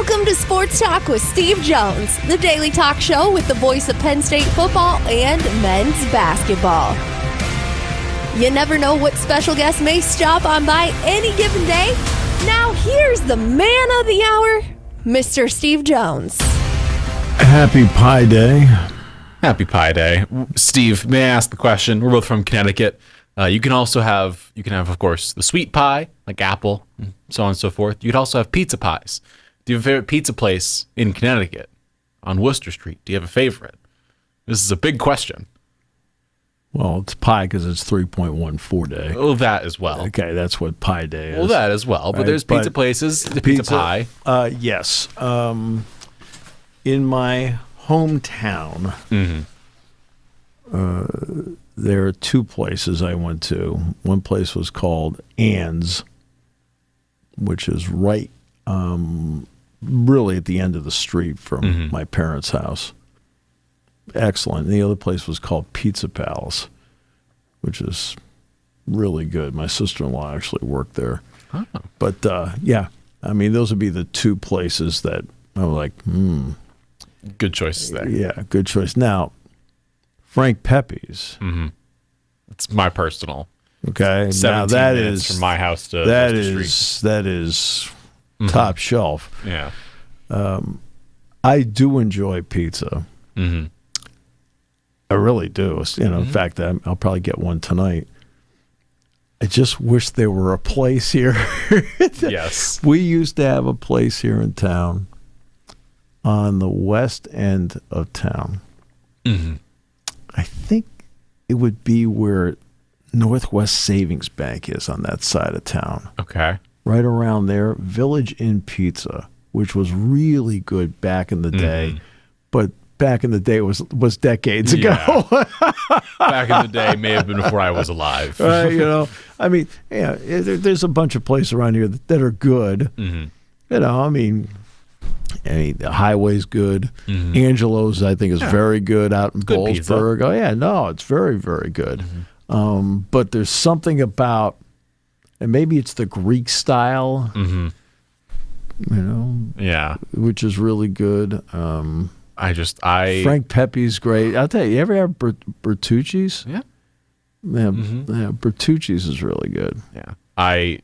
Welcome to Sports Talk with Steve Jones, the daily talk show with the voice of Penn State football and men's basketball. You never know what special guest may stop on by any given day. Now here's the man of the hour, Mr. Steve Jones. Happy Pie Day. Happy Pie Day. Steve, may I ask the question? We're both from Connecticut. You can have, of course, the sweet pie, like apple, and so on and so forth. You could also have pizza pies. Do you have a favorite pizza place in Connecticut on Worcester Street? Do you have a favorite? This is a big question. Well, it's pie because it's 3.14 day. Oh, that as well. Okay, that's what Pie Day is. Well, that as well. But right? there's pizza places, the pizza pie. Yes. In my hometown, there are two places I went to. One place was called Ann's, which is right really at the end of the street from my parents' house. Excellent. And the other place was called Pizza Palace, which is really good. My sister-in-law actually worked there. Oh. But, yeah, I mean, those would be the two places that I'm like, Good choices there. Yeah, good choice. Now, Frank Pepe's. It's my personal. Okay. 17 now that minutes is from my house to that Street. That is top shelf. Yeah. I do enjoy pizza. I really do. In fact, I'll probably get one tonight. I just wish there were a place here. Yes. We used to have a place here in town on the west end of town. I think it would be where Northwest Savings Bank is on that side of town. Okay. Right around there, Village Inn Pizza, which was really good back in the day, but back in the day was decades ago. Back in the day may have been before I was alive. I mean, yeah, there's a bunch of places around here that are good. I mean, the Highway's good. Angelo's, I think, is very good out in Bollesburg. Pizza. Oh, yeah, no, it's very, very good. But there's something about, and maybe it's the Greek style, which is really good. Frank Pepe's great. I'll tell you ever have Bertucci's? Yeah. Yeah, Bertucci's is really good. Yeah. I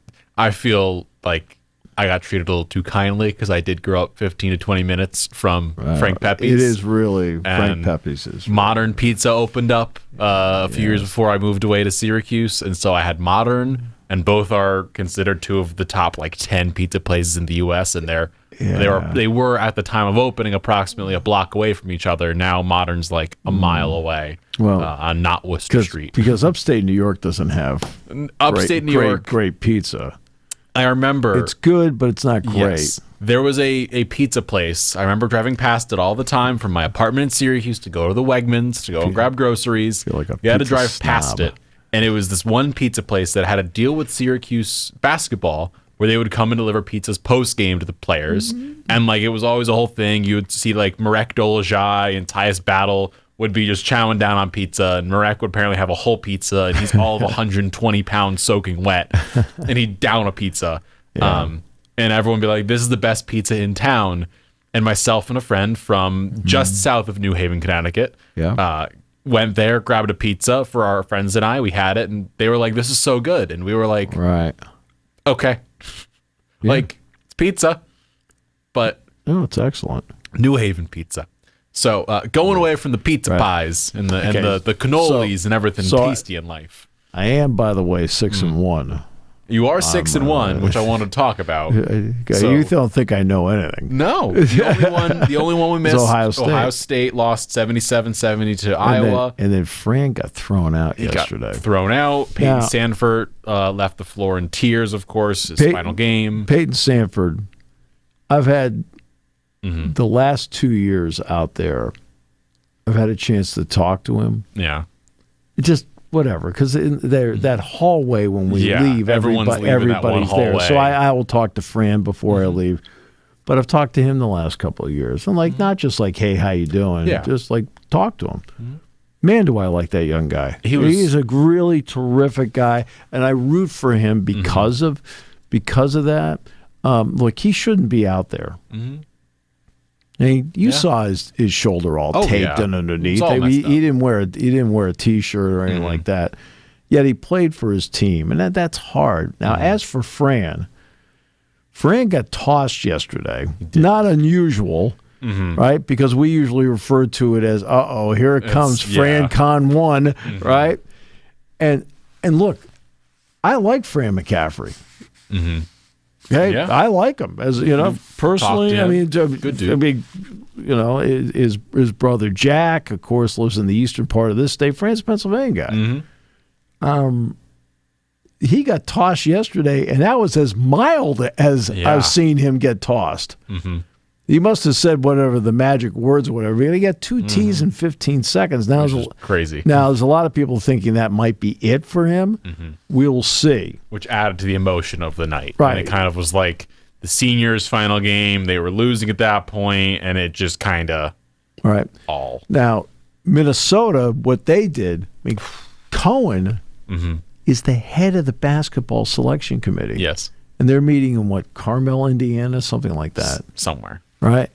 feel like I got treated a little too kindly because I did grow up 15 to 20 minutes from Frank Pepe's. It is really, Frank Pepe's is. Modern Pizza opened up a few years before I moved away to Syracuse, and so I had Modern, and both are considered two of the top 10 pizza places in the U.S., and they were at the time of opening approximately a block away from each other. Now Modern's a mile away on not Worcester Street. Because upstate New York doesn't have great pizza. I remember. It's good, but it's not great. Yes. There was a pizza place. I remember driving past it all the time from my apartment in Syracuse to go to the Wegmans to go and grab groceries. You had to drive past it. And it was this one pizza place that had a deal with Syracuse basketball where they would come and deliver pizzas post-game to the players. And it was always a whole thing. You would see Marek Dolezaj and Tyus Battle would be just chowing down on pizza, and Marek would apparently have a whole pizza, and he's all of 120 pounds soaking wet, and he'd down a pizza. And everyone would be like, this is the best pizza in town. And myself and a friend from just south of New Haven, Connecticut, went there, grabbed a pizza for our friends and I. We had it, and they were like, this is so good. And we were like, right, okay. It's pizza, but it's excellent. New Haven pizza. So going away from the pizza pies and the cannolis and everything tasty in life. I am, by the way, 6-1. You are 6-1, which I want to talk about. You don't think I know anything? No. The only one we missed. Ohio State. Ohio State lost 77-70 to Iowa. And then Fran got thrown out yesterday. Got thrown out. Peyton Sanford left the floor in tears. Of course, his final game. Peyton Sanford. I've had. The last 2 years out there, I've had a chance to talk to him. Yeah. Just whatever, because that hallway when we leave, everybody's there. So I will talk to Fran before I leave. But I've talked to him the last couple of years. And not just hey, how you doing? Yeah. Just talk to him. Man, do I like that young guy. He's a really terrific guy, and I root for him because of that. look, he shouldn't be out there. Mm-hmm. You saw his shoulder all taped and underneath. He didn't wear a T-shirt or anything like that. Yet he played for his team, and that's hard. Now, as for Fran got tossed yesterday. Not unusual, right? Because we usually refer to it as, here it comes, Fran Con 1, right? And look, I like Fran McCaffrey. Mm-hmm. Okay, yeah. I like him as personally. I mean, good dude. I mean, his brother Jack, of course, lives in the eastern part of this state. Fran's a Pennsylvania guy. Mm-hmm. He got tossed yesterday, and that was as mild as I've seen him get tossed. Mm-hmm. He must have said whatever the magic words or whatever. He got 2 T's in 15 seconds. Now, crazy. Now, there's a lot of people thinking that might be it for him. Mm-hmm. We'll see. Which added to the emotion of the night. Right. And it kind of was like the seniors' final game. They were losing at that point, and it just kind of all. Now, Minnesota, what they did, Cohen is the head of the basketball selection committee. Yes. And they're meeting in, Carmel, Indiana, something like that. Somewhere. Right?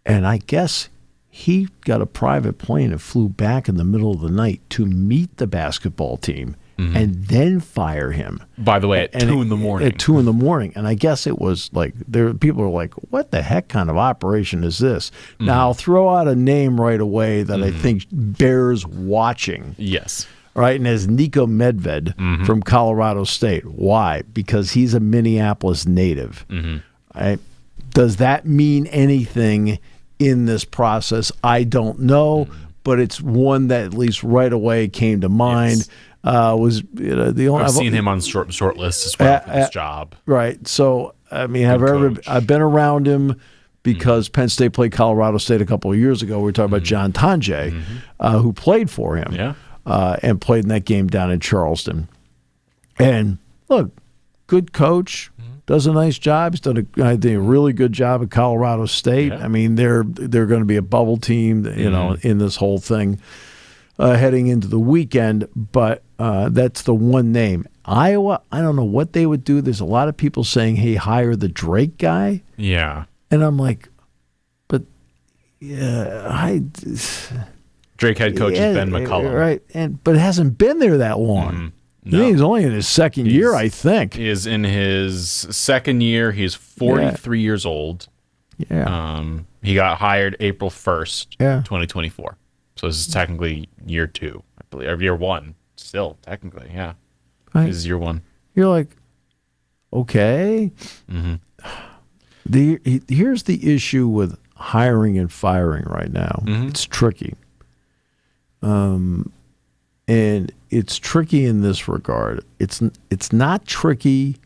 And I guess he got a private plane and flew back in the middle of the night to meet the basketball team and then fire him. By the way, at 2 in the morning. At 2 in the morning. And I guess it was people are like, what the heck kind of operation is this? Now, I'll throw out a name right away that I think bears watching. Yes. Right, and as Nico Medved from Colorado State. Why? Because he's a Minneapolis native. Right? Does that mean anything in this process? I don't know, but it's one that at least right away came to mind. Yes. I've seen him on short lists as well for this job. Right. So I mean, I've been around him because Penn State played Colorado State a couple of years ago. We were talking about John Tanjay, who played for him. Yeah. And played in that game down in Charleston. And look, good coach, does a nice job. He's done a really good job at Colorado State. Yeah. I mean, they're going to be a bubble team, in this whole thing heading into the weekend. But that's the one name. Iowa, I don't know what they would do. There's a lot of people saying, "Hey, hire the Drake guy." Yeah, and I'm like, but Drake head coach is Ben McCullum. Right, but it hasn't been there that long. No. He's only in his second year, I think. He is in his second year. He's 43 years old. Yeah. He got hired April 1st, 2024. So this is technically year 2, I believe, or year 1. Still, technically, yeah. Right. This is year 1. You're like, okay. Here's the issue with hiring and firing right now. It's tricky. And it's tricky in this regard. It's not tricky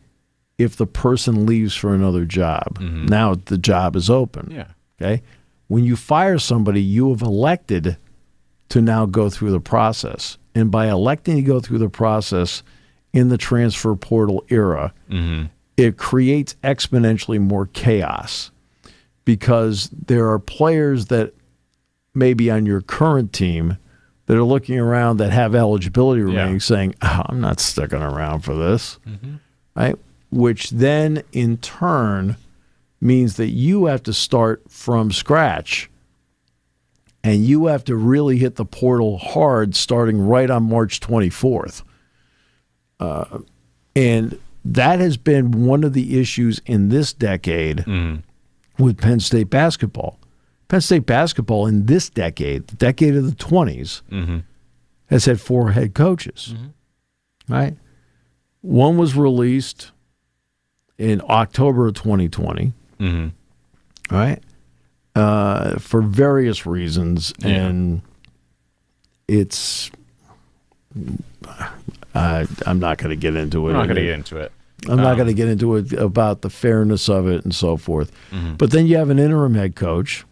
if the person leaves for another job. Now the job is open. Yeah. Okay. When you fire somebody, you have elected to now go through the process. And by electing to go through the process in the transfer portal era, it creates exponentially more chaos because there are players that may be on your current team that are looking around that have eligibility remaining saying, I'm not sticking around for this, right? Which then in turn means that you have to start from scratch and you have to really hit the portal hard starting right on March 24th. And that has been one of the issues in this decade with Penn State basketball. Penn State basketball in this decade, the decade of the 20s, has had 4 head coaches, right? One was released in October of 2020, right? For various reasons, and it's I'm not going to get into it. I'm not going to get into it. I'm not going to get into it about the fairness of it and so forth. But then you have an interim head coach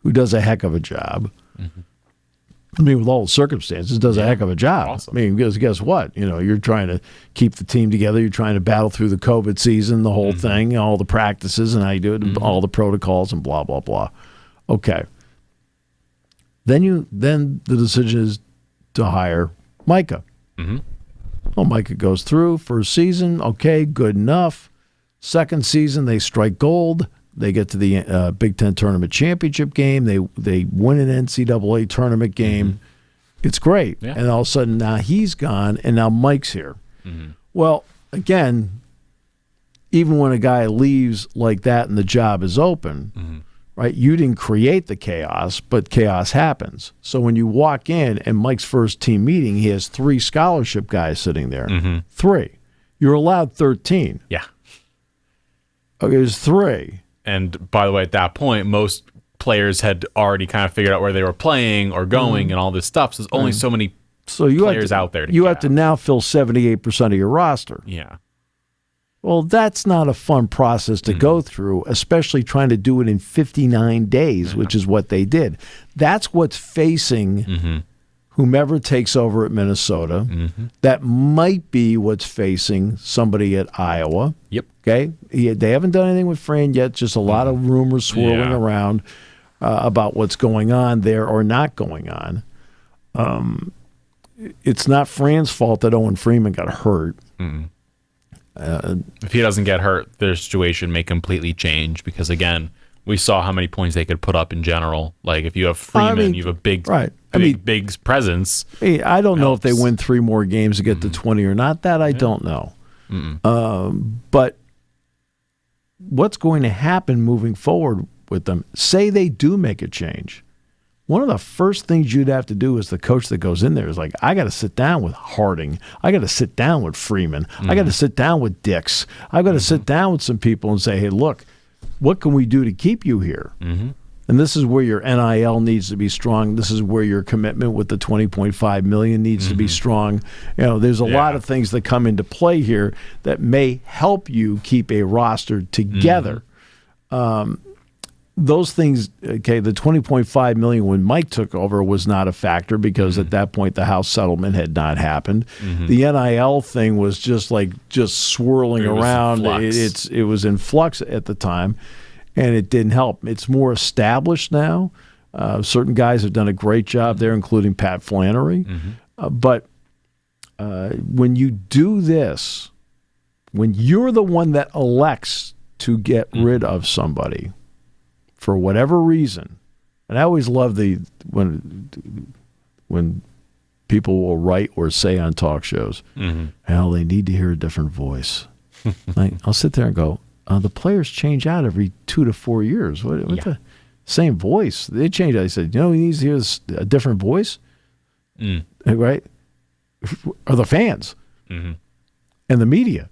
who does a heck of a job. I mean, with all the circumstances, does a heck of a job. Awesome. I mean, because guess what? You're trying to keep the team together. You're trying to battle through the COVID season, the whole thing, all the practices and how you do it, all the protocols and blah, blah, blah. Okay. Then the decision is to hire Micah. Well, Micah goes through first season. Okay, good enough. Second season, they strike gold. They get to the Big Ten tournament championship game. They win an NCAA tournament game. It's great. Yeah. And all of a sudden, now he's gone, and now Mike's here. Well, again, even when a guy leaves like that and the job is open, right, you didn't create the chaos, but chaos happens. So when you walk in and Mike's first team meeting, he has 3 scholarship guys sitting there. 3. You're allowed 13. Yeah. Okay, there's 3. And by the way, at that point, most players had already kind of figured out where they were playing or going and all this stuff. So there's only so many players out there. You have to now fill 78% of your roster. Yeah. Well, that's not a fun process to go through, especially trying to do it in 59 days, which is what they did. That's what's facing whomever takes over at Minnesota. That might be what's facing somebody at Iowa. Yep. Okay? They haven't done anything with Fran yet, just a lot of rumors swirling around about what's going on there or not going on. It's not Fran's fault that Owen Freeman got hurt. If he doesn't get hurt, their situation may completely change because, again, we saw how many points they could put up in general. Like, if you have Freeman, you have a big presence. I don't know if they win 3 more games to get to 20 or not. That I don't know. But what's going to happen moving forward with them? Say they do make a change. One of the first things you'd have to do as the coach that goes in there is like, I got to sit down with Harding. I got to sit down with Freeman. I got to sit down with Dix. I got to sit down with some people and say, hey, look, what can we do to keep you here? And this is where your NIL needs to be strong. This is where your commitment with the $20.5 million needs to be strong. You know, there's a lot of things that come into play here that may help you keep a roster together. Those things, okay, the $20.5 million when Mike took over was not a factor because at that point the House settlement had not happened. The NIL thing was just swirling around. It was in flux at the time, and it didn't help. It's more established now. Certain guys have done a great job there, including Pat Flannery. But when you do this, when you're the one that elects to get rid of somebody, for whatever reason, and I always love when people will write or say on talk shows, hell, they need to hear a different voice. Like, I'll sit there and go, the players change out every 2 to 4 years. What the same voice? They change out. They said, he needs to hear a different voice, right? Are the fans and the media.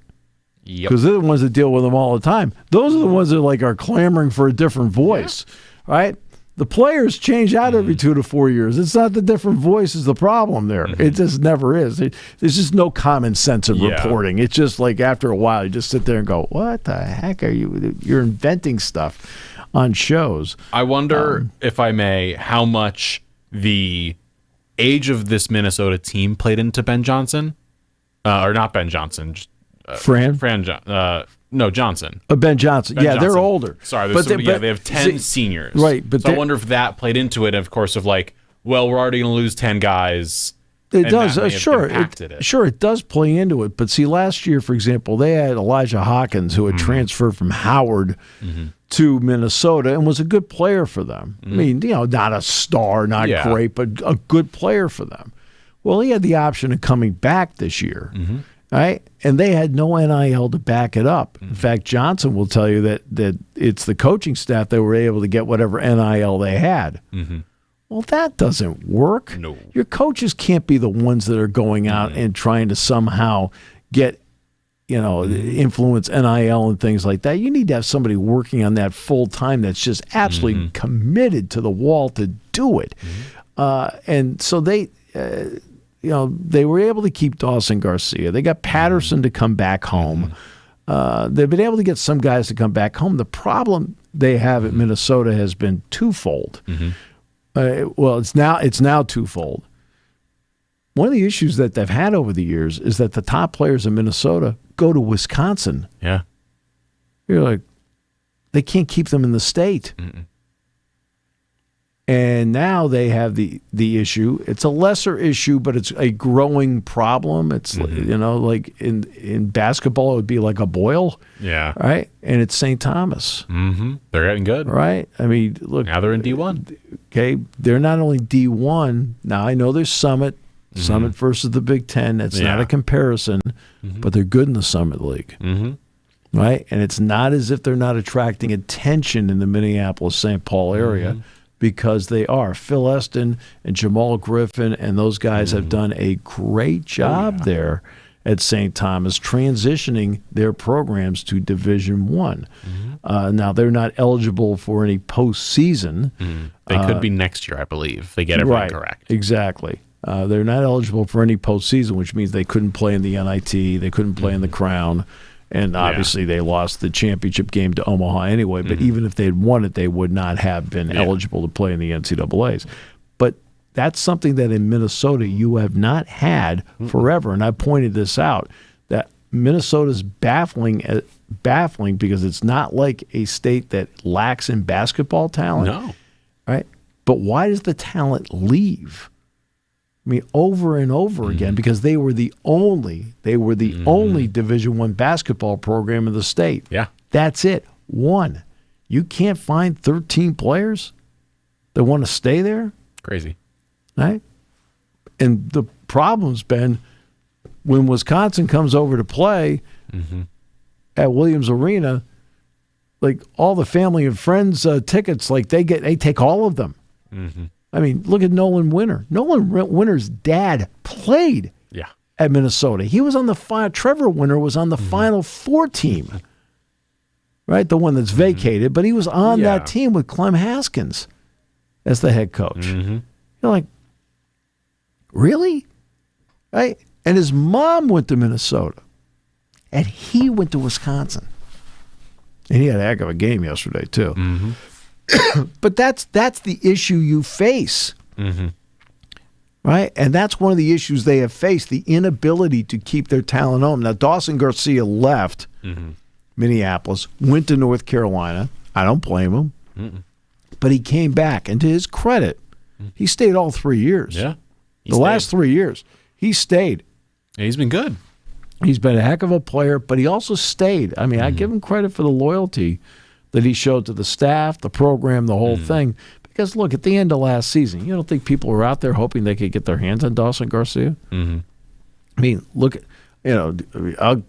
Because they're the ones that deal with them all the time. Those are the ones that are clamoring for a different voice, right? The players change out every 2 to 4 years. It's not the different voice is the problem there. It just never is. There's just no common sense in reporting. It's just like after a while, you just sit there and go, what the heck are you? You're inventing stuff on shows. I wonder, if I may, how much the age of this Minnesota team played into Ben Johnson. Or not Ben Johnson, just Johnson. Ben Ben Johnson. They're older. Sorry, they have 10 seniors. Right. But so I wonder if that played into it, of course, of like, well, we're already going to lose 10 guys. It does. Sure. It does play into it. But see, last year, for example, they had Elijah Hawkins, who had transferred from Howard to Minnesota and was a good player for them. I mean, not a star, not great, but a good player for them. Well, he had the option of coming back this year. Right? And they had no NIL to back it up. In fact, Johnson will tell you that it's the coaching staff that were able to get whatever NIL they had. Well, that doesn't work. No. Your coaches can't be the ones that are going out and trying to somehow get, influence NIL and things like that. You need to have somebody working on that full time that's just absolutely committed to the wall to do it. And so they were able to keep Dawson Garcia. They got Patterson to come back home. They've been able to get some guys to come back home. The problem they have at Minnesota has been twofold. It's now twofold. One of the issues that they've had over the years is that the top players in Minnesota go to Wisconsin. Yeah. You're like, they can't keep them in the state. And now they have the issue. It's a lesser issue, but it's a growing problem. It's like in basketball, it would be like a boil. Yeah. Right. And it's St. Thomas. Mm-hmm. They're getting good. Right. I mean, look. Now they're in D1. Okay. They're not only D1. Now I know there's Summit versus the Big Ten. That's not a comparison, but they're good in the Summit League. Mm-hmm. Right. And it's not as if they're not attracting attention in the Minneapolis-St. Paul area. Because they are. Phil Eston and Jamal Griffin and those guys have done a great job there at St. Thomas, transitioning their programs to Division I. Now, they're not eligible for any postseason. They could be next year, I believe, if they get everything correct. Exactly. They're not eligible for any postseason, which means they couldn't play in the NIT, they couldn't play in the Crown. And obviously they lost the championship game to Omaha anyway. But even if they'd won it, they would not have been eligible to play in the NCAAs. But that's something that in Minnesota you have not had forever. And I pointed this out, that Minnesota's baffling because it's not like a state that lacks in basketball talent. No. Right? But why does the talent leave? I mean, over and over again, because they were the only Division I basketball program in the state. Yeah. That's it. One. You can't find 13 players that want to stay there? Crazy. Right? And the problem's been when Wisconsin comes over to play at Williams Arena, like all the family and friends tickets, like they take all of them. I mean, look at Nolan Winter. Nolan Winter's dad played at Minnesota. He was on the final. Trevor Winter was on the Final Four team, right? The one that's vacated, but he was on that team with Clem Haskins as the head coach. You're like, really? Right? And his mom went to Minnesota, and he went to Wisconsin. And he had a heck of a game yesterday, too. But that's the issue you face, right? And that's one of the issues they have faced, the inability to keep their talent home. Now, Dawson Garcia left Minneapolis, went to North Carolina. I don't blame him. But he came back, and to his credit, he stayed all 3 years. Yeah. The last 3 years, he stayed. Yeah, he's been good. He's been a heck of a player, but he also stayed. I mean, I give him credit for the loyalty that he showed to the staff, the program, the whole thing. Because, look, at the end of last season, you don't think people were out there hoping they could get their hands on Dawson Garcia? I mean, look at, who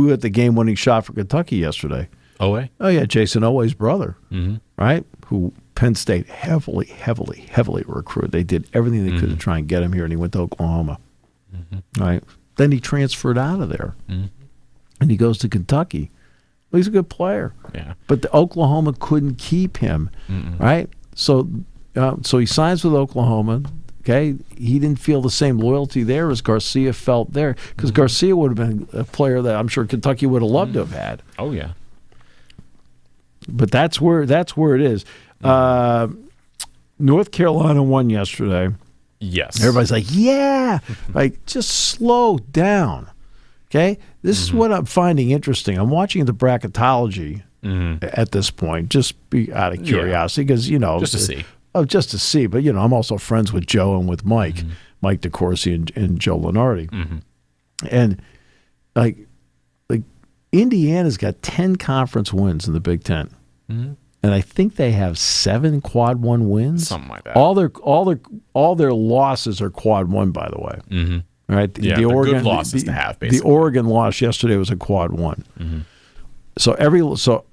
had the game-winning shot for Kentucky yesterday? Oway? Oh, yeah, Jason Oway's brother, right? Who Penn State heavily recruited. They did everything they could to try and get him here, and he went to Oklahoma, right? Then he transferred out of there, and he goes to Kentucky. Well, he's a good player, but the Oklahoma couldn't keep him, right? So he signs with Oklahoma. Okay, he didn't feel the same loyalty there as Garcia felt there, because Garcia would have been a player that I'm sure Kentucky would have loved to have had. Oh yeah, but that's where it is. North Carolina won yesterday. Yes, everybody's like, yeah, like just slow down. Okay, this is what I'm finding interesting. I'm watching the bracketology at this point, just be out of curiosity, because just to see. But I'm also friends with Joe and with Mike DeCourcy and Joe Lenardi, and like Indiana's got 10 conference wins in the Big Ten, and I think they have 7 quad 1 wins, something like that. All their losses are quad 1, by the way. Right, the Oregon good losses to have. Basically, the Oregon loss yesterday was a quad 1. So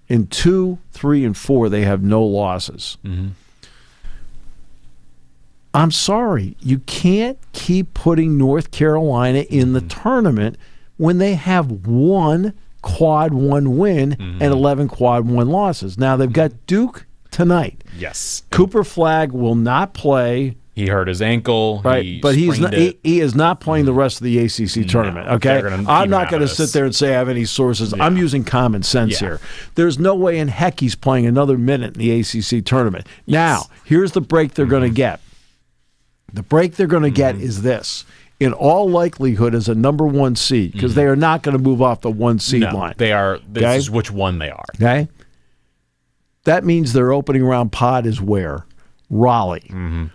in 2, 3, and 4 they have no losses. I'm sorry, you can't keep putting North Carolina in the tournament when they have 1 quad 1 win and 11 quad 1 losses. Now they've got Duke tonight. Yes, Cooper Flagg will not play. He hurt his ankle, right? But he is not playing the rest of the ACC tournament. Okay, I'm not going to sit there and say I have any sources. I'm using common sense here. There's no way in heck he's playing another minute in the ACC tournament. Now, here's the break they're going to get. The break they're going to get is this. In all likelihood, as a number 1 seed, because they are not going to move off the 1 seed line. They are. This is which one they are. Okay. That means their opening round pod is where? Raleigh.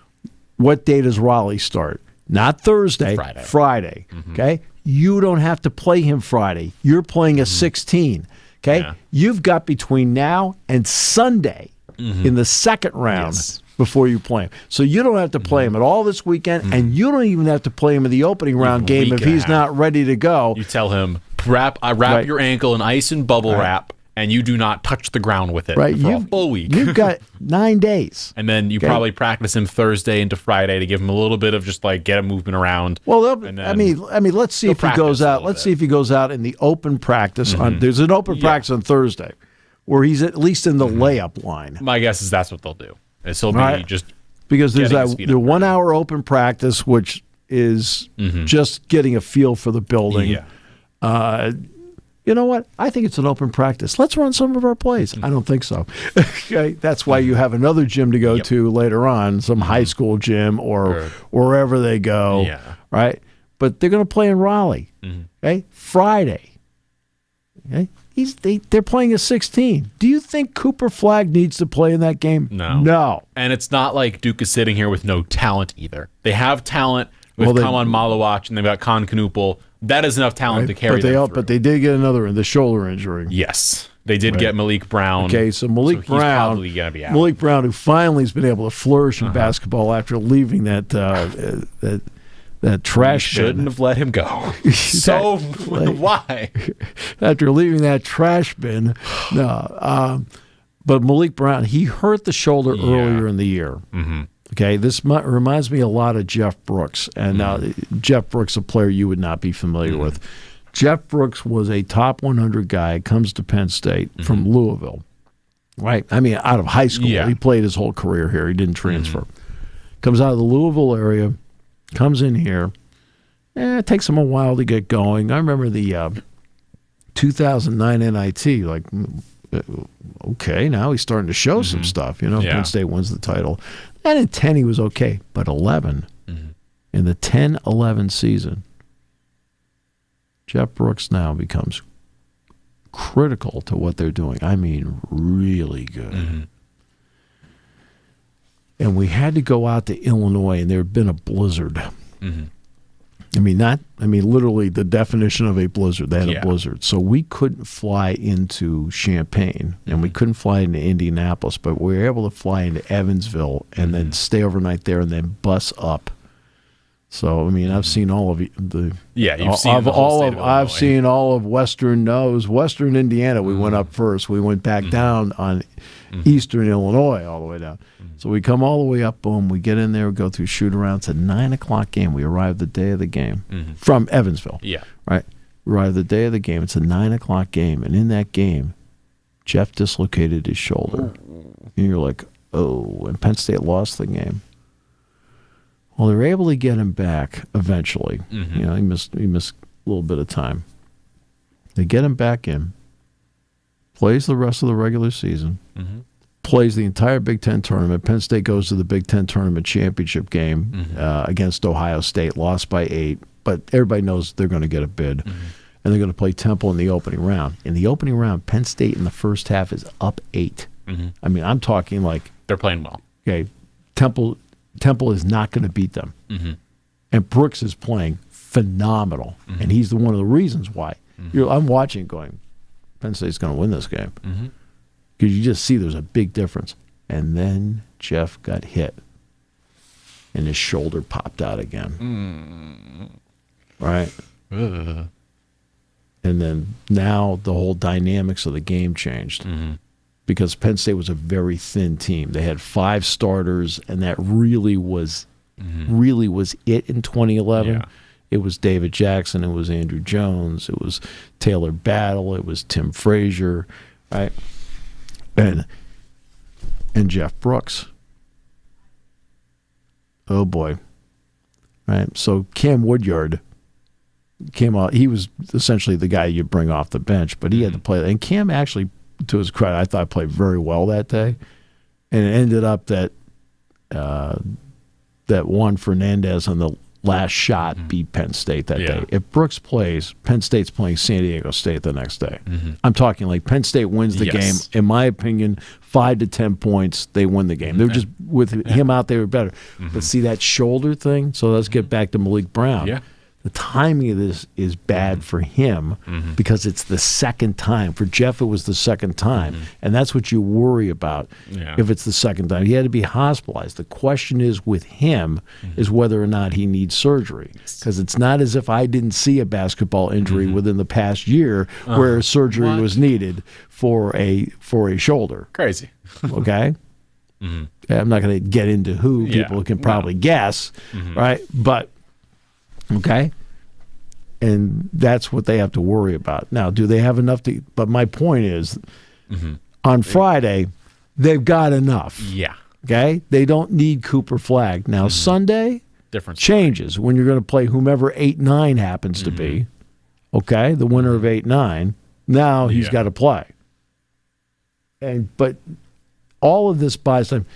What day does Raleigh start? Not Thursday, Friday. Okay? You don't have to play him Friday. You're playing a 16. Okay? Yeah. You've got between now and Sunday in the second round before you play him. So you don't have to play him at all this weekend, and you don't even have to play him in the opening round game if he's not ready to go. You tell him, wrap your ankle in ice and bubble wrap, and you do not touch the ground with it for a full week. You've got 9 days. And then you probably practice him Thursday into Friday to give him a little bit of just like get him movement around. Well, I mean, let's see if he goes out. Let's see if he goes out in the open practice. There's an open practice on Thursday where he's at least in the layup line. My guess is that's what they'll do. He'll be just because there's the 1 hour open practice, which is just getting a feel for the building. Yeah. You know what? I think it's an open practice. Let's run some of our plays. I don't think so. Okay, that's why you have another gym to go to later on, some high school gym or wherever they go. Yeah. Right? But they're going to play in Raleigh. Okay? Friday. Okay? They're playing a 16. Do you think Cooper Flagg needs to play in that game? No. And it's not like Duke is sitting here with no talent either. They have talent with Kawan Malawach, and they've got Con Knoopel. That is enough talent to carry them through. But they did get the shoulder injury. Yes. They did get Malik Brown. Okay, so Malik Brown, he's probably going to be out. Malik Brown, who finally has been able to flourish in basketball after leaving that trash bin. Shouldn't have let him go. So why? After leaving that trash bin, no. But Malik Brown, he hurt the shoulder earlier in the year. Okay, this reminds me a lot of Jeff Brooks. And Jeff Brooks, a player you would not be familiar with. Jeff Brooks was a top 100 guy, comes to Penn State from Louisville. Right? I mean, out of high school. He played his whole career here. He didn't transfer. Comes out of the Louisville area, comes in here. It takes him a while to get going. I remember the 2009 NIT, like, okay, now he's starting to show some stuff. Penn State wins the title. And in 10, he was okay. But 11, in the 10-11 season, Jeff Brooks now becomes critical to what they're doing. I mean, really good. And we had to go out to Illinois, and there had been a blizzard. Literally the definition of a blizzard. They had a blizzard. So we couldn't fly into Champaign, and we couldn't fly into Indianapolis, but we were able to fly into Evansville and then stay overnight there and then bus up. So, I've seen all of the... Yeah, you've seen the whole state of Illinois. I've seen all of Western Indiana. We went up first. We went back down on Eastern Illinois all the way down. So we come all the way up, boom, we get in there, we go through shoot-around. It's a 9 o'clock game. We arrive the day of the game from Evansville. Yeah. Right? We arrive the day of the game. It's a 9 o'clock game. And in that game, Jeff dislocated his shoulder. And you're like, oh, and Penn State lost the game. Well, they were able to get him back eventually. He missed a little bit of time. They get him back in, plays the rest of the regular season, plays the entire Big Ten tournament. Penn State goes to the Big Ten tournament championship game against Ohio State, lost by 8. But everybody knows they're going to get a bid. And they're going to play Temple in the opening round. In the opening round, Penn State in the first half is up 8. I'm talking like... They're playing well. Okay, Temple is not going to beat them. And Brooks is playing phenomenal. And he's one of the reasons why. I'm watching going, Penn State's going to win this game. Because you just see there's a big difference. And then Jeff got hit. And his shoulder popped out again. Right? And then now the whole dynamics of the game changed. Because Penn State was a very thin team. They had 5 starters, and that really was it in 2011. Yeah. It was David Jackson. It was Andrew Jones. It was Taylor Battle. It was Tim Frazier, right? And Jeff Brooks. Oh, boy. Right? So Cam Woodyard came out. He was essentially the guy you bring off the bench, but he had to play. And Cam actually, to his credit, I thought played very well that day. And it ended up that Juan Fernandez on the last shot beat Penn State that day. If Brooks plays, Penn State's playing San Diego State the next day. I'm talking like Penn State wins the game. In my opinion, 5 to 10 points, they win the game. They're just, with him out, they were better. But see that shoulder thing? So let's get back to Malik Brown. Yeah. The timing of this is bad for him because it's the second time. For Jeff, it was the second time. And that's what you worry about if it's the second time. He had to be hospitalized. The question is with him is whether or not he needs surgery. Because it's not as if I didn't see a basketball injury within the past year where surgery was needed for a shoulder. Crazy. Okay? I'm not going to get into who. People can probably guess, right? But okay? And that's what they have to worry about. Now, do they have enough to... But my point is, on Friday, they've got enough. Yeah. Okay? They don't need Cooper Flagg. Now, Sunday different changes when you're going to play whomever 8-9 happens to be. Okay? The winner of 8-9. Now he's got to play. But all of this buys time.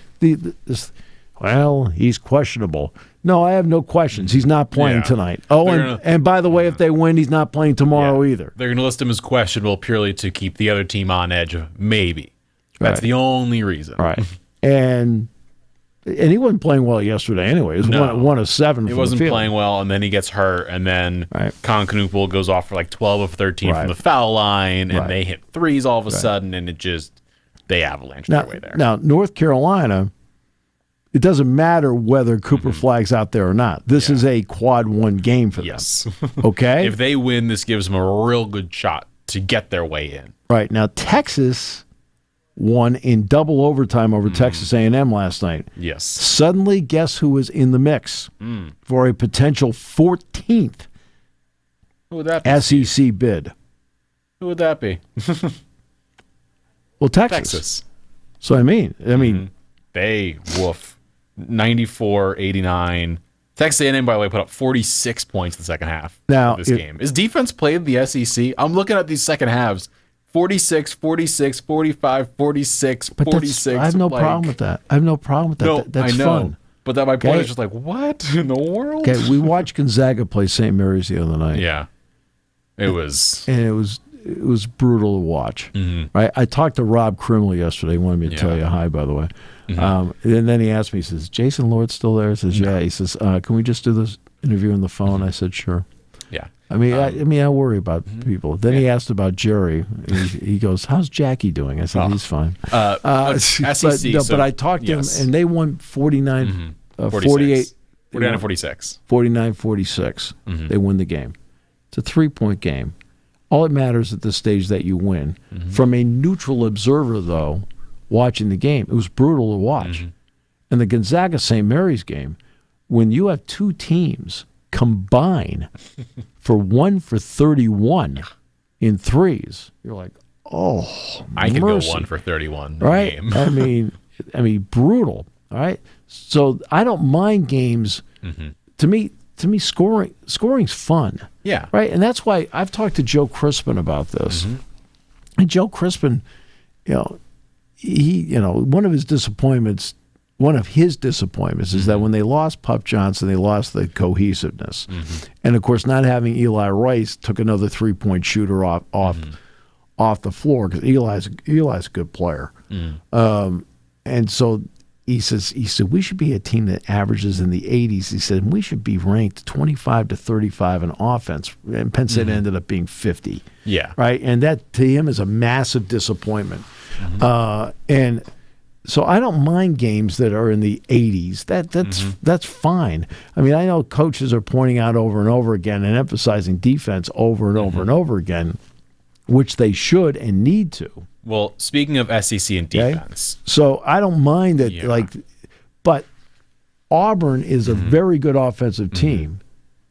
Well, he's questionable. No, I have no questions. He's not playing tonight. Oh, and by the way, if they win, he's not playing tomorrow either. They're going to list him as questionable purely to keep the other team on edge. Maybe. That's the only reason. Right. And he wasn't playing well yesterday anyway. It was one of 7 He wasn't playing well, and then he gets hurt, and then Con Knuppel goes off for like 12 of 13 from the foul line, and they hit threes all of a sudden, and they avalanche their way there. Now, North Carolina... It doesn't matter whether Cooper Flagg's out there or not. This is a quad 1 game for them. Yes. Okay? If they win, this gives them a real good shot to get their way in. Right. Now, Texas won in double overtime over Texas A&M last night. Yes. Suddenly, guess who was in the mix for a potential 14th Who would that be? SEC bid? Who would that be? Well, Texas. So, I mean, they, 94-89. Texas A&M, by the way, put up 46 points in the second half of this game. Is defense played the SEC? I'm looking at these second halves. 46, 46, 45, 46, 46. I have no problem with that. No, that's fun. But my point is just like, what in the world? Okay, we watched Gonzaga play St. Mary's the other night. Yeah. It was brutal to watch. Right? I talked to Rob Crimley yesterday. He wanted me to tell you hi, by the way. And then he asked me, he says, Jason Lord's still there? He says, yeah. He says, can we just do this interview on the phone? I said, sure. Yeah. I worry about people. Then he asked about Jerry. He goes, how's Jackie doing? I said, he's fine. SEC. But I talked to him, and they won 48. 49-46. 49-46. They win the game. It's a 3-point game. All it matters at this stage that you win. From a neutral observer, though, watching the game, it was brutal to watch. And the Gonzaga-St. Mary's game, when you have two teams combine for 1 for 31 in threes, you're like, oh, I can mercy. go 1 for 31 right? Game. I mean, brutal. All right. So I don't mind games. To me, scoring's fun. Yeah. Right. And that's why I've talked to Joe Crispin about this. And Joe Crispin, one of his disappointments is that when they lost Puff Johnson, they lost the cohesiveness. And of course, not having Eli Rice took another 3-point shooter off the floor, because Eli's a good player. And so he said we should be a team that averages in the 80s. He said we should be ranked 25 to 35 in offense. And Penn State ended up being 50. Yeah. Right. And that to him is a massive disappointment. And so I don't mind games that are in the 80s. That's fine. I mean, I know coaches are pointing out over and over again and emphasizing defense over and over and over again, which they should and need to. Well, speaking of SEC and defense. Okay? So I don't mind that, but Auburn is a very good offensive team,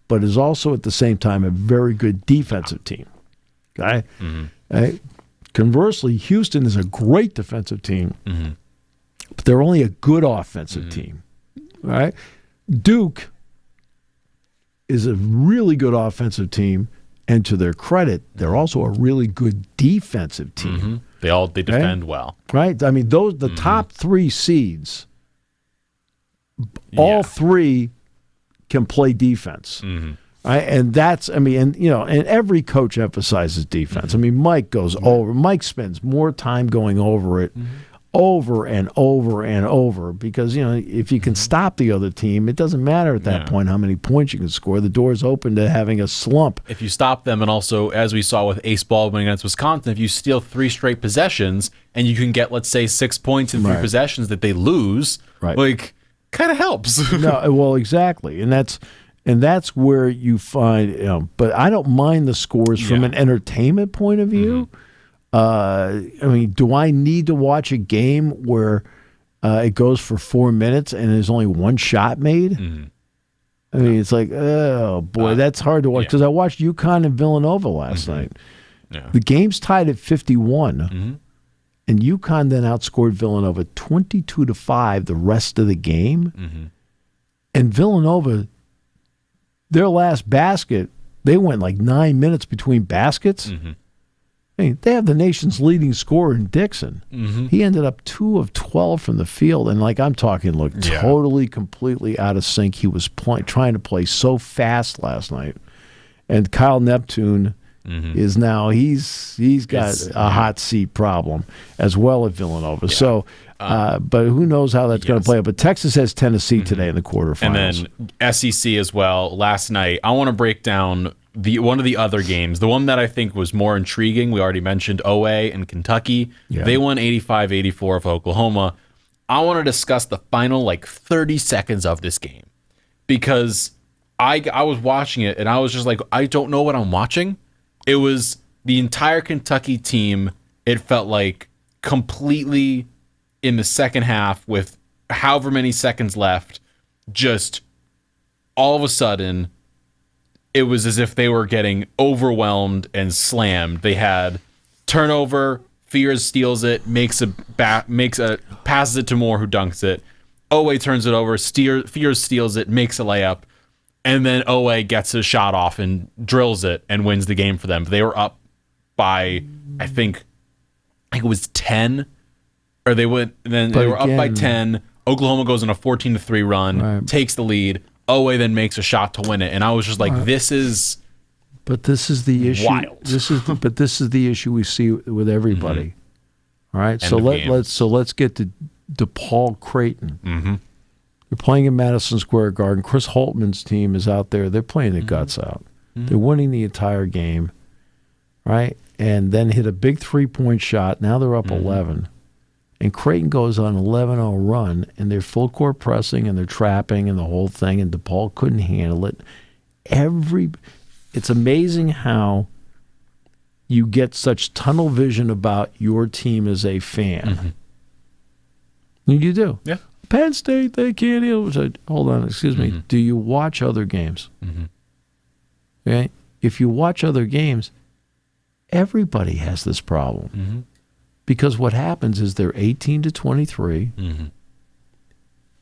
but is also at the same time a very good defensive team. Okay? Right? Conversely, Houston is a great defensive team, but they're only a good offensive team. Right? Duke is a really good offensive team, and to their credit, they're also a really good defensive team. They defend well. Right? I mean, the top 3 seeds, all 3 can play defense. Mm-hmm. Right? And that's, I mean, and every coach emphasizes defense. I mean, Mike goes over. Mike spends more time going over it, over and over and over, because if you can stop the other team, it doesn't matter at that point how many points you can score. The door's open to having a slump if you stop them. And also, as we saw with Ace Baldwin against Wisconsin, if you steal 3 straight possessions and you can get, let's say, 6 points in 3 possessions that they lose, like, kind of helps. No, well, exactly, and that's where you find. But I don't mind the scores from an entertainment point of view. I mean, do I need to watch a game where it goes for 4 minutes and there's only one shot made? I mean, it's like, oh boy, that's hard to watch, because I watched UConn and Villanova last night. The game's tied at 51, and UConn then outscored Villanova 22-5 the rest of the game. And Villanova, their last basket, they went like 9 minutes between baskets. I mean, they have the nation's leading scorer in Dixon. He ended up 2 of 12 from the field, and I'm talking, totally, completely out of sync. He was trying to play so fast last night. And Kyle Neptune is now, he's got a hot seat problem as well at Villanova. So, but who knows how that's going to play out. But Texas has Tennessee today in the quarterfinals. And then SEC as well last night. I want to break down one of the other games, the one that I think was more intriguing. We already mentioned OA and Kentucky. They won 85-84 of Oklahoma. I want to discuss the final 30 seconds of this game, because I was watching it and I was just like, I don't know what I'm watching. It was the entire Kentucky team, it felt like, completely in the second half with however many seconds left, just all of a sudden, it was as if they were getting overwhelmed and slammed. They had turnover, Fears steals it, passes it to Moore, who dunks it. OA turns it over, Fears steals it, makes a layup, and then OA gets a shot off and drills it and wins the game for them. They were up by, I think it was 10, or they were up by 10. Oklahoma goes on a 14-3 run, takes the lead. OA then makes a shot to win it, and I was just like, "This is." But this is the issue. Wild. This is the issue we see with everybody. All right, so let's get to DePaul Creighton. They're playing in Madison Square Garden. Chris Holtman's team is out there. They're playing their guts out. They're winning the entire game, right? And then hit a big 3-point shot. Now they're up 11. And Creighton goes on an 11-0 run, and they're full court pressing, and they're trapping, and the whole thing, and DePaul couldn't handle it. It's amazing how you get such tunnel vision about your team as a fan. You do. Yeah. Penn State, they can't handle it. Hold on, excuse me. Do you watch other games? Okay? If you watch other games, everybody has this problem. Because what happens is they're 18-23,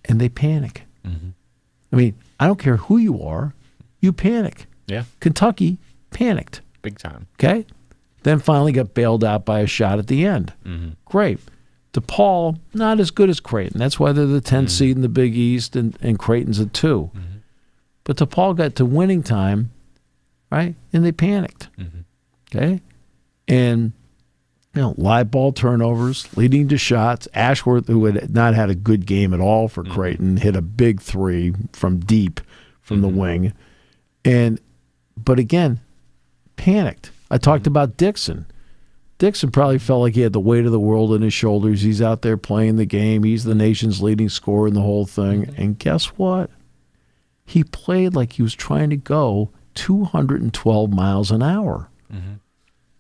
and they panic. I mean, I don't care who you are, you panic. Yeah. Kentucky panicked. Big time. Okay? Then finally got bailed out by a shot at the end. Great. DePaul, not as good as Creighton. That's why they're the 10th seed in the Big East, and Creighton's a 2. But DePaul got to winning time, right? And they panicked. Okay? And live ball turnovers leading to shots. Ashworth, who had not had a good game at all for Creighton, hit a big 3 from deep from the wing. But again, panicked. I talked about Dixon. Dixon probably felt like he had the weight of the world on his shoulders. He's out there playing the game. He's the nation's leading scorer in the whole thing. And guess what? He played like he was trying to go 212 miles an hour.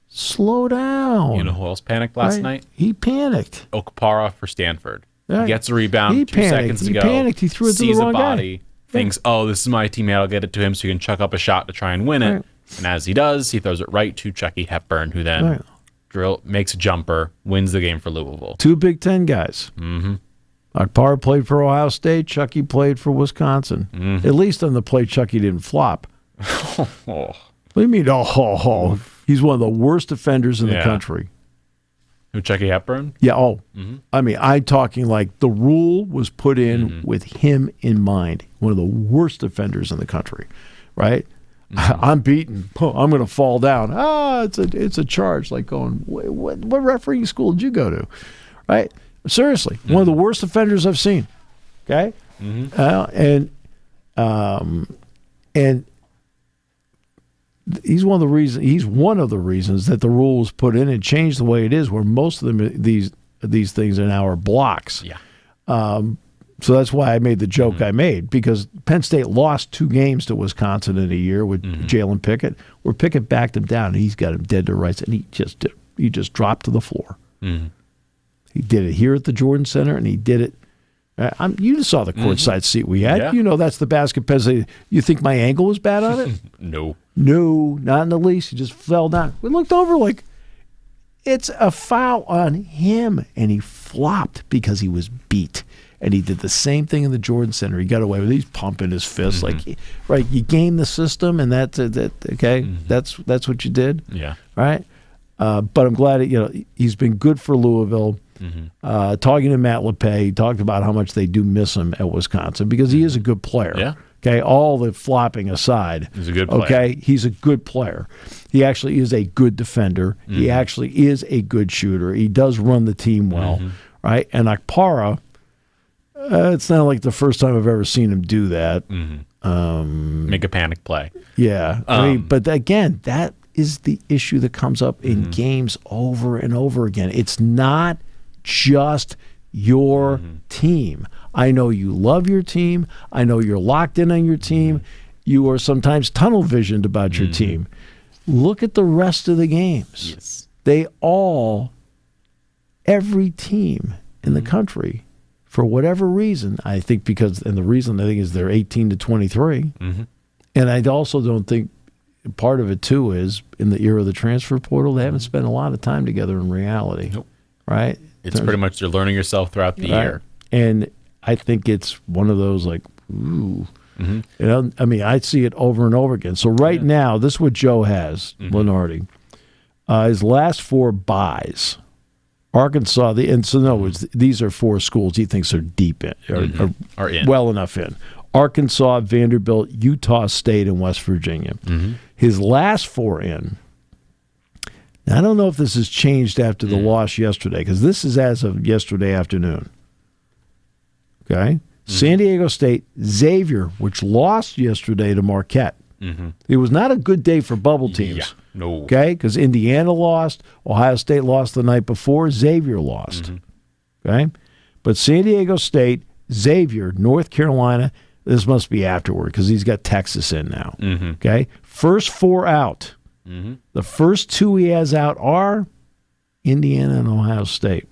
Slow down. You know who else panicked last night? He panicked. Okpara for Stanford. Right. He gets a rebound 2 seconds ago. He panicked. He threw it to the wrong guy. Sees a body, thinks, oh, this is my teammate. I'll get it to him so he can chuck up a shot to try and win it. And as he does, he throws it right to Chucky Hepburn, who then makes a jumper, wins the game for Louisville. 2 Big Ten guys. Okpara played for Ohio State. Chucky played for Wisconsin. At least on the play, Chucky didn't flop. What do you mean, He's one of the worst offenders in the country. Who, Chucky Hepburn? Yeah. Oh, I mean, I'm talking like the rule was put in with him in mind. One of the worst offenders in the country, right? I'm beaten. I'm going to fall down. It's a charge. Like going, what refereeing school did you go to, right? Seriously, one of the worst offenders I've seen. Okay, and he's one of the reasons. He's one of the reasons that the rule was put in and changed the way it is, where most of them these things are now are blocks. Yeah. So that's why I made the joke I made, because Penn State lost 2 games to Wisconsin in a year with Jalen Pickett, where Pickett backed him down, and he's got him dead to rights, and he just dropped to the floor. He did it here at the Jordan Center, and he did it. You just saw the courtside seat we had. Yeah. You know that's the basket. You think my angle was bad on it? No, not in the least. He just fell down. We looked over like it's a foul on him, and he flopped because he was beat. And he did the same thing in the Jordan Center. He got away with it. He's pumping his fist right. You game the system, and that's okay. That's what you did. Yeah. Right. But I'm glad he's been good for Louisville. Talking to Matt LePay, he talked about how much they do miss him at Wisconsin because he is a good player. Yeah. Okay. All the flopping aside, he's a good player. Okay. He's a good player. He actually is a good defender. He actually is a good shooter. He does run the team well. Right. And Akpara. It's not like the first time I've ever seen him do that. Make a panic play. Yeah. I mean, but again, that is the issue that comes up in games over and over again. It's not just your team. I know you love your team. I know you're locked in on your team. You are sometimes tunnel visioned about your team. Look at the rest of the games. Yes. Every team in the country, for whatever reason, I think the reason I think is they're 18 to 23. And I also don't think part of it too is in the era of the transfer portal, they haven't spent a lot of time together in reality. Nope. Right? It's pretty much you're learning yourself throughout the year. And I think it's one of those like, ooh. I mean, I see it over and over again. So right now, this is what Joe has, Lenardi. His last 4 buys. Arkansas, these are 4 schools he thinks are deep in, are in. Well enough in. Arkansas, Vanderbilt, Utah State, and West Virginia. His last 4 in. Now, I don't know if this has changed after the loss yesterday, because this is as of yesterday afternoon. Okay? San Diego State, Xavier, which lost yesterday to Marquette. It was not a good day for bubble teams. Yeah. No. Okay? Because Indiana lost, Ohio State lost the night before, Xavier lost. Okay? But San Diego State, Xavier, North Carolina, this must be afterward because he's got Texas in now. Okay? First 4 out. The first 2 he has out are Indiana and Ohio State.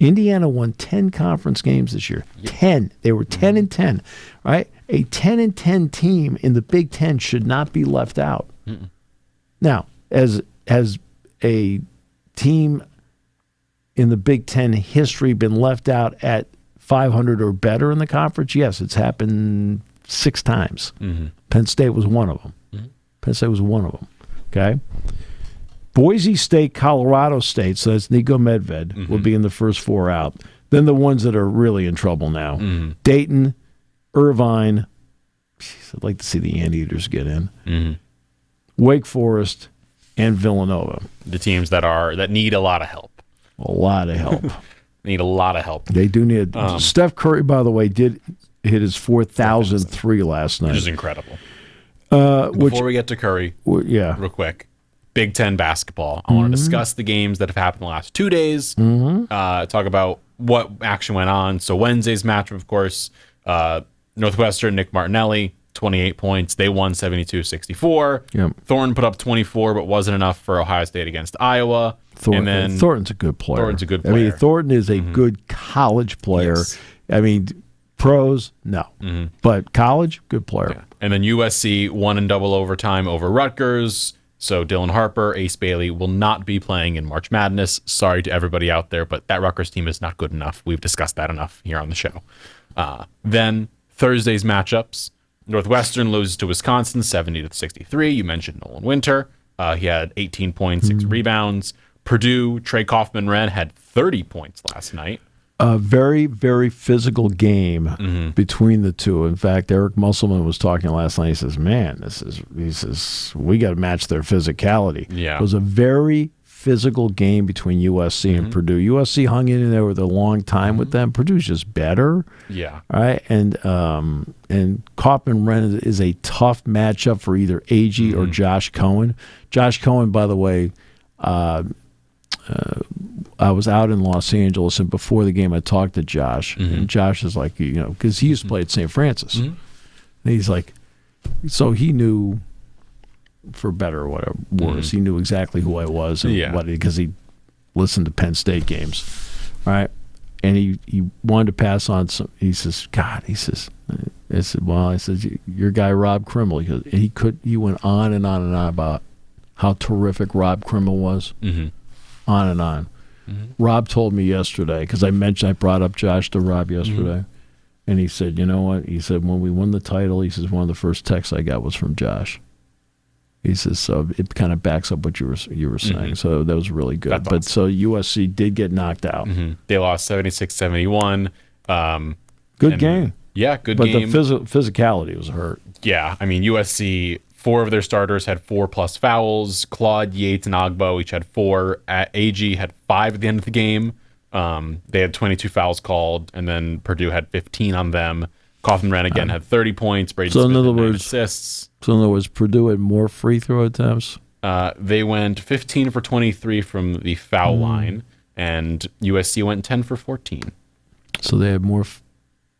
Indiana won 10 conference games this year. 10. They were 10 and 10. Right? A 10 and 10 team in the Big Ten should not be left out. Now, as a team in the Big Ten history been left out at 500 or better in the conference? Yes, it's happened 6 times. Penn State was one of them. Penn State was one of them. Okay? Boise State, Colorado State, so that's Nico Medved, will be in the first 4 out. Then the ones that are really in trouble now. Dayton, Irvine. I'd like to see the Anteaters get in. Wake Forest, and Villanova. The teams that need a lot of help. A lot of help. Need a lot of help. They do need. Steph Curry, by the way, did hit his 4,003 last night, which is incredible. Before we get to Curry, real quick, Big Ten basketball. I want to discuss the games that have happened the last 2 days. Talk about what action went on. So Wednesday's matchup, of course, Northwestern, Nick Martinelli, 28 points. They won 72-64. Yep. Thornton put up 24, but wasn't enough for Ohio State against Iowa. Thornton's a good player. I mean, Thornton is a good college player. Yes. I mean, pros, no. But college, good player. Yeah. And then USC won in double overtime over Rutgers. So Dylan Harper, Ace Bailey will not be playing in March Madness. Sorry to everybody out there, but that Rutgers team is not good enough. We've discussed that enough here on the show. Then Thursday's matchups. Northwestern loses to Wisconsin 70-63. You mentioned Nolan Winter. He had 18 points, 6 rebounds. Purdue, Trey Kaufman-Renn had 30 points last night. A very, very physical game between the two. In fact, Eric Musselman was talking last night. He says, man, he says, we got to match their physicality. Yeah. It was a very physical game between USC and Purdue. USC hung in there with a long time with them. Purdue's just better. Yeah. Right? And Kaufman-Renn is a tough matchup for either AG or Josh Cohen. Josh Cohen, by the way, I was out in Los Angeles, and before the game I talked to Josh, and Josh is like, because he used to play at St. Francis. And he's like, so he knew, for better or whatever worse, he knew exactly who I was and what, because he listened to Penn State games, right? And he wanted to pass on some. He says, God, I said, your guy Rob Krimmel. He went on and on and on about how terrific Rob Krimmel was, on and on. Rob told me yesterday, because I brought up Josh to Rob yesterday, and he said, you know what? He said, when we won the title, he says, one of the first texts I got was from Josh. He says, so it kind of backs up what you were saying. So that was really good. That's but awesome. so USC did get knocked out. They lost 76-71. Good game. Yeah, good but game. But the physicality was hurt. Yeah, I mean, USC, 4 of their starters had 4+ fouls. Claude, Yates, and Ogbo each had 4. AG had 5 at the end of the game. They had 22 fouls called, and then Purdue had 15 on them. Kaufman-Renn again had 30 points. Brady Smith had 9 assists. So in other words, Purdue had more free throw attempts? They went 15 for 23 from the foul line, and USC went 10 for 14. So they had more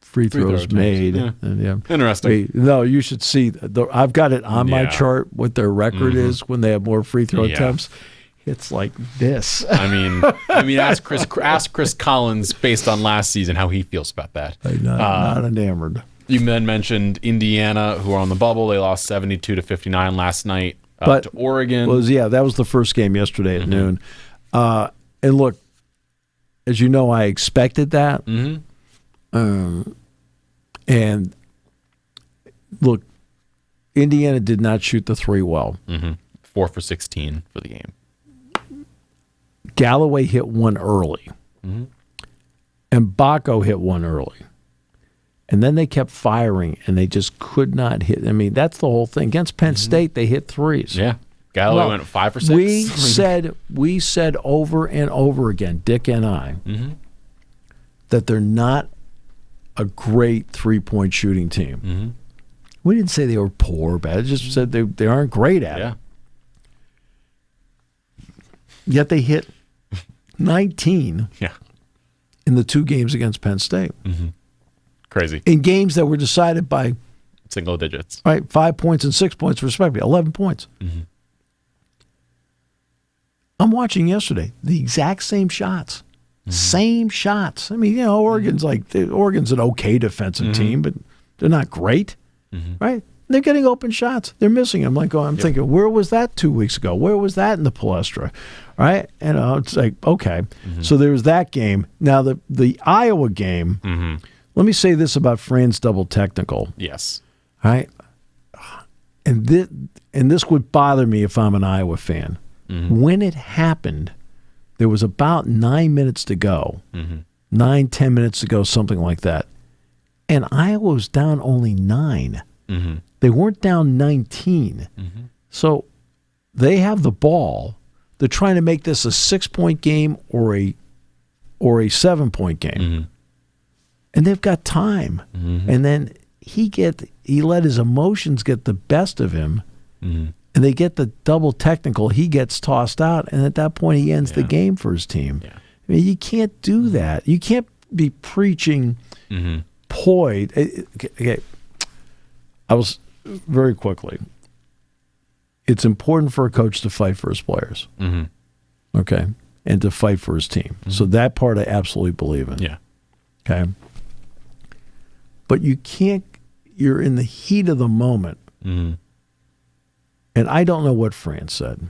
free throws made. Yeah. And, Interesting. No, you should see. I've got it on my chart what their record is when they have more free throw attempts. It's like this. I mean, ask Chris Collins based on last season how he feels about that. Not enamored. You then mentioned Indiana, who are on the bubble. They lost 72-59 last night to Oregon. That was the first game yesterday at noon. And look, as you know, I expected that. And look, Indiana did not shoot the three well. 4 for 16 for the game. Galloway hit one early. And Baco hit one early. And then they kept firing, and they just could not hit. I mean, that's the whole thing. Against Penn State, they hit threes. Yeah. Galloway went 5 for 6. We said over and over again, Dick and I, that they're not a great three-point shooting team. We didn't say they were poor or bad. I just said they aren't great at it. Yet they hit 19 in the 2 games against Penn State. Crazy. In games that were decided by single digits. Right, 5 points and 6 points respectively, 11 points. I'm watching yesterday, the exact same shots. Same shots. I mean, Oregon's an okay defensive team, but they're not great, right? They're getting open shots. They're missing them. I'm thinking, where was that 2 weeks ago? Where was that in the Palestra? Right? It's like, okay. So there was that game. Now, the Iowa game, let me say this about Fran's double technical. Yes. Right? And this would bother me if I'm an Iowa fan. When it happened, there was about 9 minutes to go, 9-10 minutes to go, something like that. And Iowa was down only 9. They weren't down 19. So they have the ball. They're trying to make this a 6-point game or a 7-point game. And they've got time. And then he let his emotions get the best of him. And they get the double technical. He gets tossed out, and at that point, he ends the game for his team. I mean, you can't do that. You can't be preaching poise. Okay, I was very quickly. It's important for a coach to fight for his players, okay, and to fight for his team. So that part I absolutely believe in. Yeah. Okay. But you can't. You're in the heat of the moment. And I don't know what Fran said.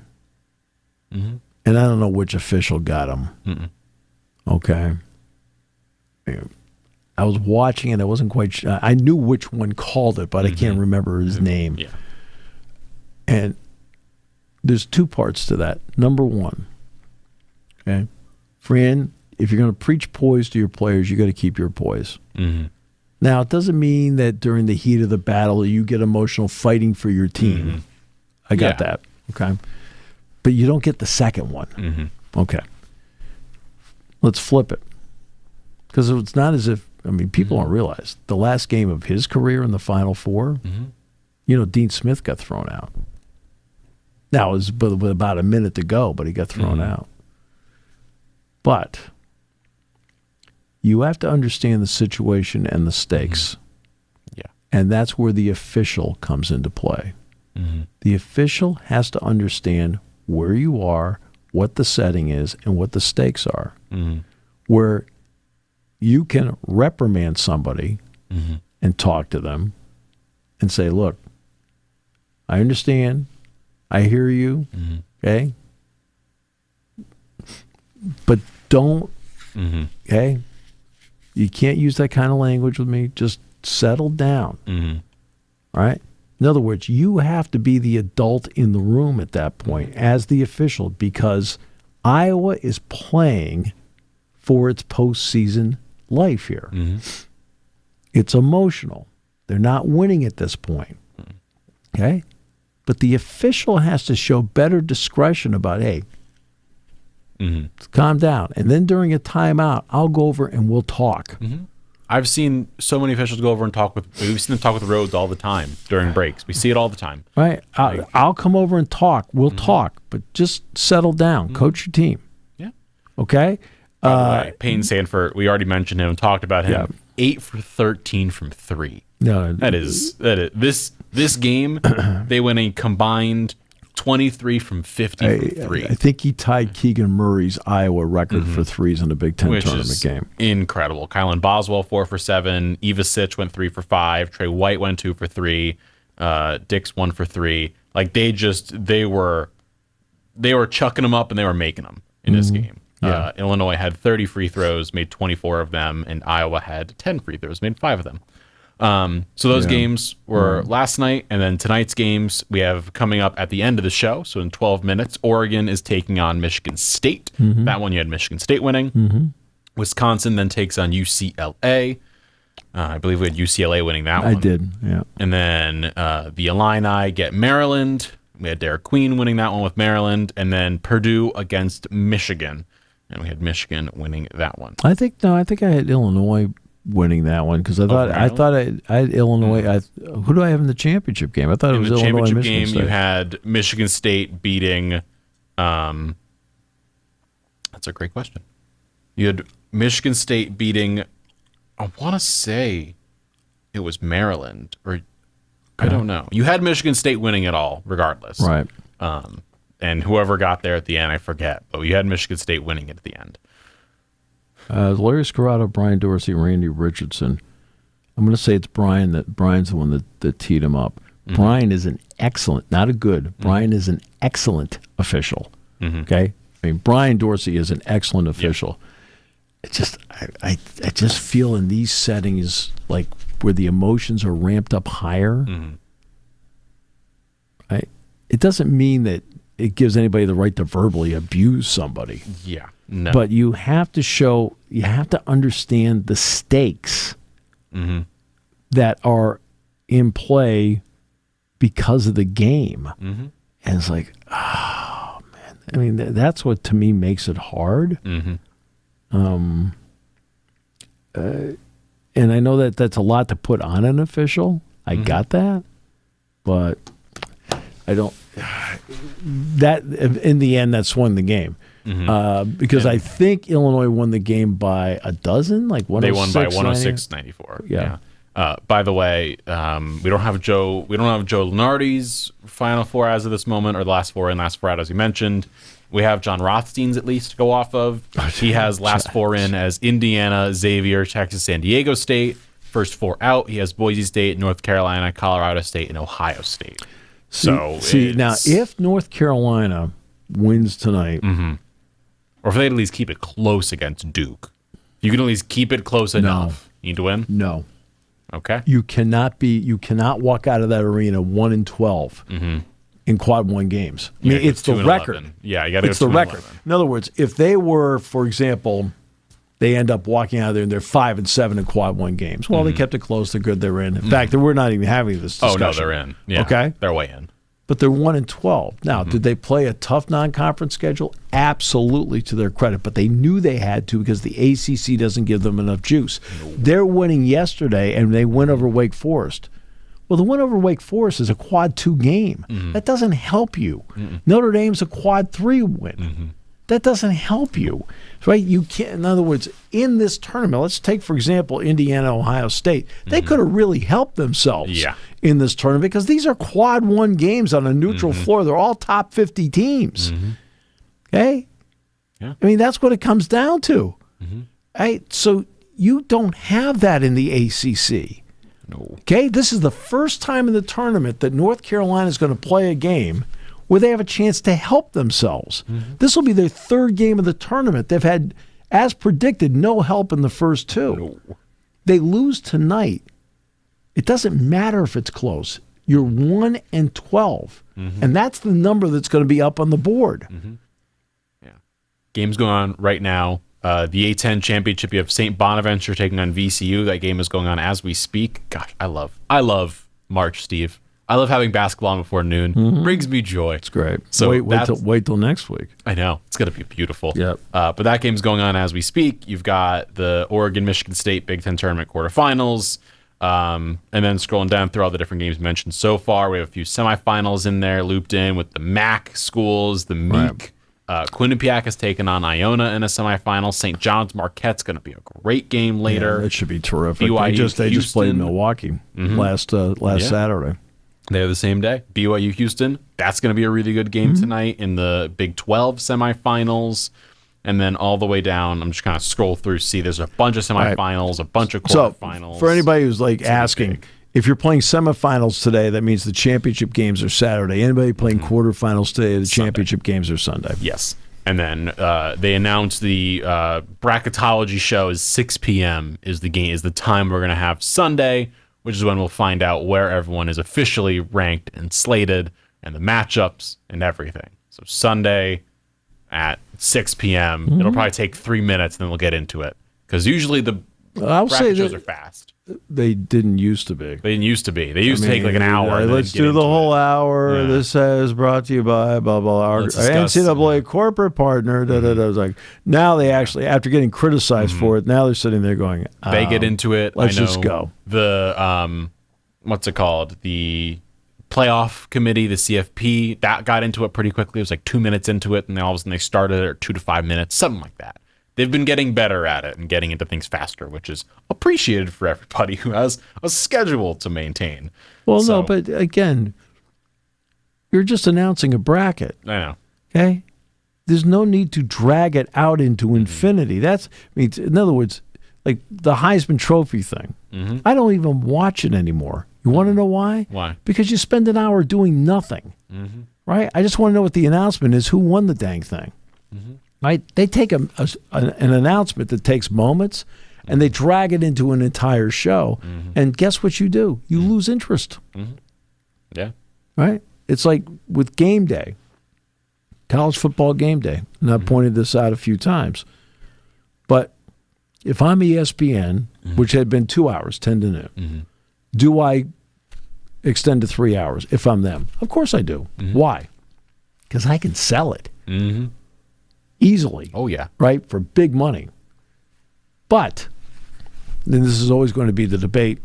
And I don't know which official got him. Okay. I was watching it. I wasn't quite sure. I knew which one called it, but I can't remember his name. Yeah. And there's 2 parts to that. Number one, Okay, Fran, if you're going to preach poise to your players, you got to keep your poise. Mm-hmm. Now, it doesn't mean that during the heat of the battle you get emotional fighting for your team. Mm-hmm. I got that. Okay, but you don't get the second one. Mm-hmm. Okay, let's flip it, because it's not as if people don't realize the last game of his career in the Final Four. Dean Smith got thrown out. Now it was with about a minute to go, but he got thrown out. But you have to understand the situation and the stakes. Yeah. And that's where the official comes into play. The official has to understand where you are, what the setting is, and what the stakes are. Where you can reprimand somebody and talk to them and say, look, I understand. I hear you. Okay? But don't, okay? You can't use that kind of language with me. Just settle down. All right? In other words, you have to be the adult in the room at that point as the official, because Iowa is playing for its postseason life here. It's emotional. They're not winning at this point. Okay? But the official has to show better discretion about, hey, calm down. And then during a timeout, I'll go over and we'll talk. I've seen so many officials go over and we've seen them talk with Rhodes all the time during breaks. We see it all the time. Right. I'll come over and talk. We'll talk, but just settle down. Coach your team. Yeah. Okay? By the way, Payne Sanford, we already mentioned him, talked about him. Yeah. 8 for 13 from 3. No, that is this game. They went a combined 23 from 50 from 3. I think he tied Keegan Murray's Iowa record for threes in the Big Ten tournament game. Incredible. Kylan Boswell 4 for 7. Eva Sitch went 3 for 5. Trey White went 2 for 3. Dix 1 for 3. Like they were chucking them up and they were making them in this game. Yeah. Illinois had 30 free throws, made 24 of them, and Iowa had 10 free throws, made 5 of them. So those games were last night, and then tonight's games we have coming up at the end of the show. So in 12 minutes, Oregon is taking on Michigan State. That one you had Michigan State winning. Wisconsin then takes on UCLA. I believe we had UCLA winning that one. I did, yeah. And then the Illini get Maryland. We had Derek Queen winning that one with Maryland, and then Purdue against Michigan. And we had Michigan winning that one. I think I had Illinois winning that one because I thought I had Illinois. Who do I have in the championship game? I thought it was Illinois. In the championship Michigan game, State. you had Michigan State beating. That's a great question. You had Michigan State beating. I want to say it was Maryland, or I don't know. You had Michigan State winning it all, regardless. Right. And whoever got there at the end, I forget. But you had Michigan State winning it at the end. Larry Scarrato, Brian Dorsey, Randy Richardson. I'm going to say it's Brian. Brian's the one that teed him up. Brian is an excellent, not a good. Brian is an excellent official. Okay, I mean Brian Dorsey is an excellent official. It's just I just feel in these settings like where the emotions are ramped up higher. Right? It doesn't mean that it gives anybody the right to verbally abuse somebody. Yeah. No. But you have to understand the stakes that are in play because of the game. And it's like, oh, man. I mean, that's what, to me, makes it hard. And I know that that's a lot to put on an official. I got that. But I don't... That in the end, that swung the game. Because I think Illinois won the game by a dozen, like 106. They won by 106-94. Yeah. By the way, we don't have Joe Lunardi's Final Four as of this moment, or the last four out, as you mentioned. We have John Rothstein's at least to go off of. He has last four in as Indiana, Xavier, Texas, San Diego State. First four out, he has Boise State, North Carolina, Colorado State, and Ohio State. See now, if North Carolina wins tonight, or if they at least keep it close against Duke, you can at least keep it close enough. You need to win? No. Okay. You cannot walk out of that arena 1-12. in quad one games. I mean, it's the record. Yeah, you got to go It's the record. 2-11. In other words, if they were, for example, they end up walking out of there and they're 5-7 in quad one games. Well, they kept it close. They're good. They're in. In fact, we're not even having this discussion. Oh, no, they're in. Yeah. Okay? They're way in. But they're 1-12. Now, did they play a tough non-conference schedule? Absolutely, to their credit. But they knew they had to because the ACC doesn't give them enough juice. No. They're winning yesterday, and they win over Wake Forest. Well, the win over Wake Forest is a quad 2 game. That doesn't help you. Notre Dame's a quad 3 win. That doesn't help you, right? You can't. In other words, in this tournament, let's take, for example, Indiana, Ohio State. They could have really helped themselves in this tournament because these are quad 1 games on a neutral floor. They're all top 50 teams. Okay? Yeah. I mean, that's what it comes down to. Right? So you don't have that in the ACC. No. Okay? This is the first time in the tournament that North Carolina is going to play a game where they have a chance to help themselves. This will be their third game of the tournament. They've had, as predicted, no help in the first 2. No. They lose tonight. It doesn't matter if it's close. You're 1-12, and that's the number that's going to be up on the board. Yeah. Game's going on right now. The A10 championship, you have St. Bonaventure taking on VCU. That game is going on as we speak. Gosh, I love March, Steve. I love having basketball on before noon. Brings me joy. It's great. So wait till next week. I know. It's going to be beautiful. Yep. But that game's going on as we speak. You've got the Oregon-Michigan State Big Ten Tournament quarterfinals. And then scrolling down through all the different games mentioned so far, we have a few semifinals in there looped in with the MAC schools, the MEAC. Quinnipiac has taken on Iona in a semifinal. St. John's Marquette's going to be a great game later. Yeah, it should be terrific. BYU they just played Milwaukee last Saturday. They're the same day. BYU Houston, that's going to be a really good game tonight in the Big 12 semifinals. And then all the way down, I'm just kind of scroll through, see there's a bunch of semifinals, a bunch of quarterfinals. So for anybody who's asking, if you're playing semifinals today, that means the championship games are Saturday. Anybody playing quarterfinals today, the championship games are Sunday. Yes. And then they announced the bracketology show is 6 p.m. is the time we're going to have Sunday, which is when we'll find out where everyone is officially ranked and slated and the matchups and everything. So Sunday at 6 p.m. It'll probably take 3 minutes, and then we'll get into it. Because usually the bracket shows are fast. They didn't used to be. They didn't used to be. They used to take like an hour. Let's do the whole hour. Yeah. This is brought to you by blah blah. Our NCAA corporate partner. Da, da, da. It's like now they actually, after getting criticized for it, now they're sitting there going. They get into it. Let's just go. The what's it called? The playoff committee, the CFP, that got into it pretty quickly. It was like 2 minutes into it, and then all of a sudden they started at 2 to 5 minutes, something like that. They've been getting better at it and getting into things faster, which is appreciated for everybody who has a schedule to maintain. Well, no, but again, you're just announcing a bracket. I know. Okay? There's no need to drag it out into infinity. That's, in other words, like the Heisman Trophy thing. I don't even watch it anymore. You want to know why? Why? Because you spend an hour doing nothing. Right? I just want to know what the announcement is, who won the dang thing. Right? They take an announcement that takes moments and they drag it into an entire show. And guess what you do? You lose interest. Yeah. Right? It's like with game day, college football game day. And I've pointed this out a few times. But if I'm ESPN, which had been 2 hours, 10 to noon, do I extend to 3 hours if I'm them? Of course I do. Why? Because I can sell it. Easily. Oh, yeah. Right? For big money. But then this is always going to be the debate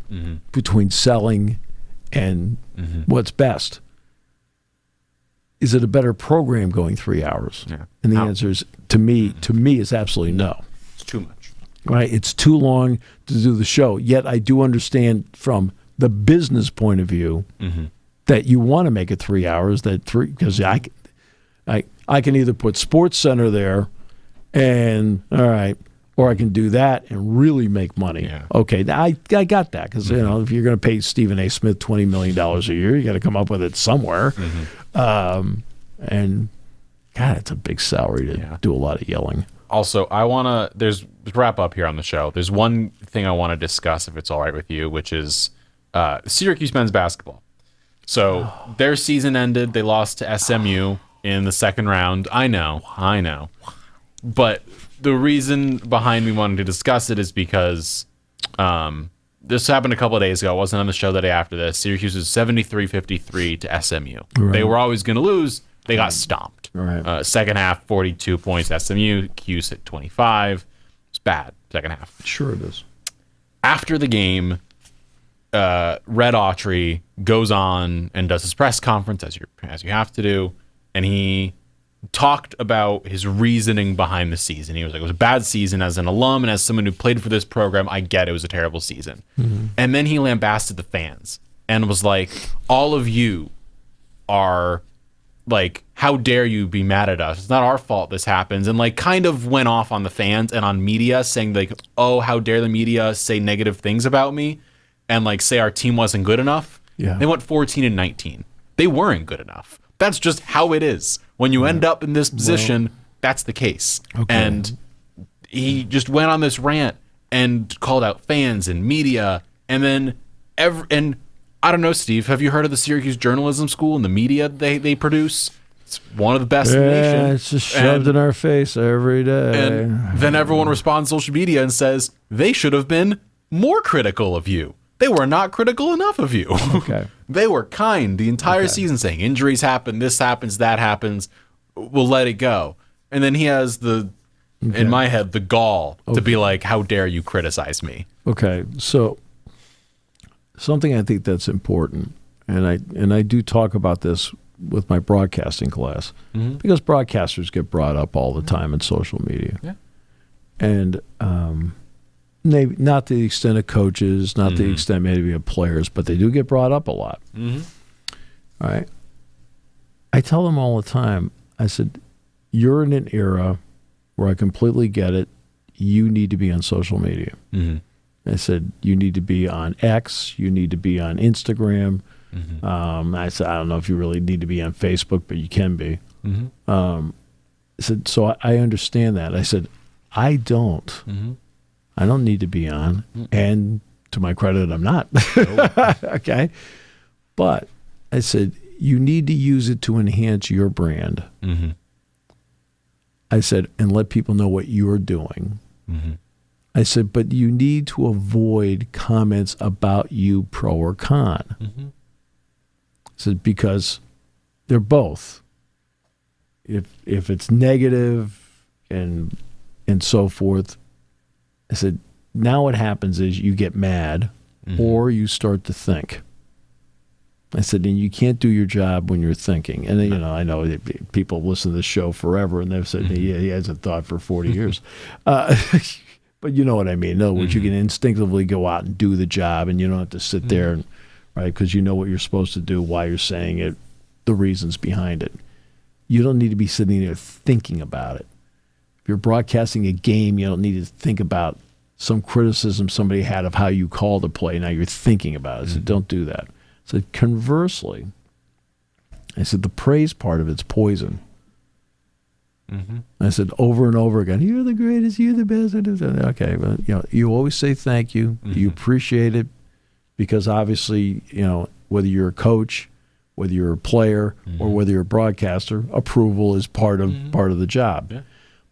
between selling and what's best. Is it a better program going 3 hours? Yeah. And the answer is, to me, is absolutely no. It's too much. Right? It's too long to do the show. Yet I do understand from the business point of view that you want to make it 3 hours, because I can either put Sports Center there and, all right, or I can do that and really make money. Yeah. Okay, I got that because, if you're going to pay Stephen A. Smith $20 million a year, you got to come up with it somewhere. And, God, it's a big salary to do a lot of yelling. Also, I want to wrap up here on the show. There's one thing I want to discuss, if it's all right with you, which is Syracuse men's basketball. So their season ended. They lost to SMU in the second round. I know. But the reason behind me wanting to discuss it is because this happened a couple of days ago. I wasn't on the show the day after this. Syracuse was 73-53 to SMU. Right. They were always going to lose. They got stomped. Right. Second half, 42 points SMU. Cuse at 25. It's bad, second half. Sure it is. After the game, Red Autry goes on and does his press conference, as you have to do, and he talked about his reasoning behind the season. He was like, it was a bad season as an alum and as someone who played for this program. I get it was a terrible season. Mm-hmm. And then he lambasted the fans and was like, all of you are like, how dare you be mad at us? It's not our fault this happens. And like kind of went off on the fans and on media saying like, oh, how dare the media say negative things about me and like say our team wasn't good enough. Yeah. They went 14-19. They weren't good enough. That's just how it is. When you end up in this position, that's the case. Okay. And he just went on this rant and called out fans and media. And then, and I don't know, Steve, have you heard of the Syracuse Journalism School and the media they produce? It's one of the best in the nation. It's just shoved in our face every day. And then everyone responds on social media and says, they should have been more critical of you. They were not critical enough of you. Okay. They were kind the entire season, saying injuries happen, this happens, that happens. We'll let it go. And then he has in my head, the gall to be like, how dare you criticize me? Okay. So something I think that's important, and I do talk about this with my broadcasting class, because broadcasters get brought up all the time in social media. Yeah. And maybe not to the extent of coaches, not to the extent maybe of players, but they do get brought up a lot. Mm-hmm. All right. I tell them all the time, I said, you're in an era where I completely get it. You need to be on social media. Mm-hmm. I said, you need to be on X. You need to be on Instagram. Mm-hmm. I said, I don't know if you really need to be on Facebook, but you can be. Mm-hmm. I said, so I understand that. I said, I don't. Mm-hmm. I don't need to be on. Mm-hmm. And to my credit, I'm not. Okay. But I said, you need to use it to enhance your brand. Mm-hmm. I said, and let people know what you're doing. Mm-hmm. I said, but you need to avoid comments about you, pro or con. Mm-hmm. I said, because they're both. If it's negative and so forth, I said, now what happens is you get mad or you start to think. I said, and you can't do your job when you're thinking. And then, I know people listen to this show forever, and they've said, yeah, he hasn't thought for 40 years. But you know what I mean. In other words, you can instinctively go out and do the job, and you don't have to sit there, and right, because you know what you're supposed to do, why you're saying it, the reasons behind it. You don't need to be sitting there thinking about it. If you're broadcasting a game, you don't need to think about some criticism somebody had of how you called a play. Now you're thinking about it. So don't do that. So conversely, I said the praise part of it's poison. Mm-hmm. I said over and over again, you're the greatest, you're the best. Okay, but you always say thank you. Mm-hmm. You appreciate it because obviously, whether you're a coach, whether you're a player, or whether you're a broadcaster, approval is part of the job. Yeah.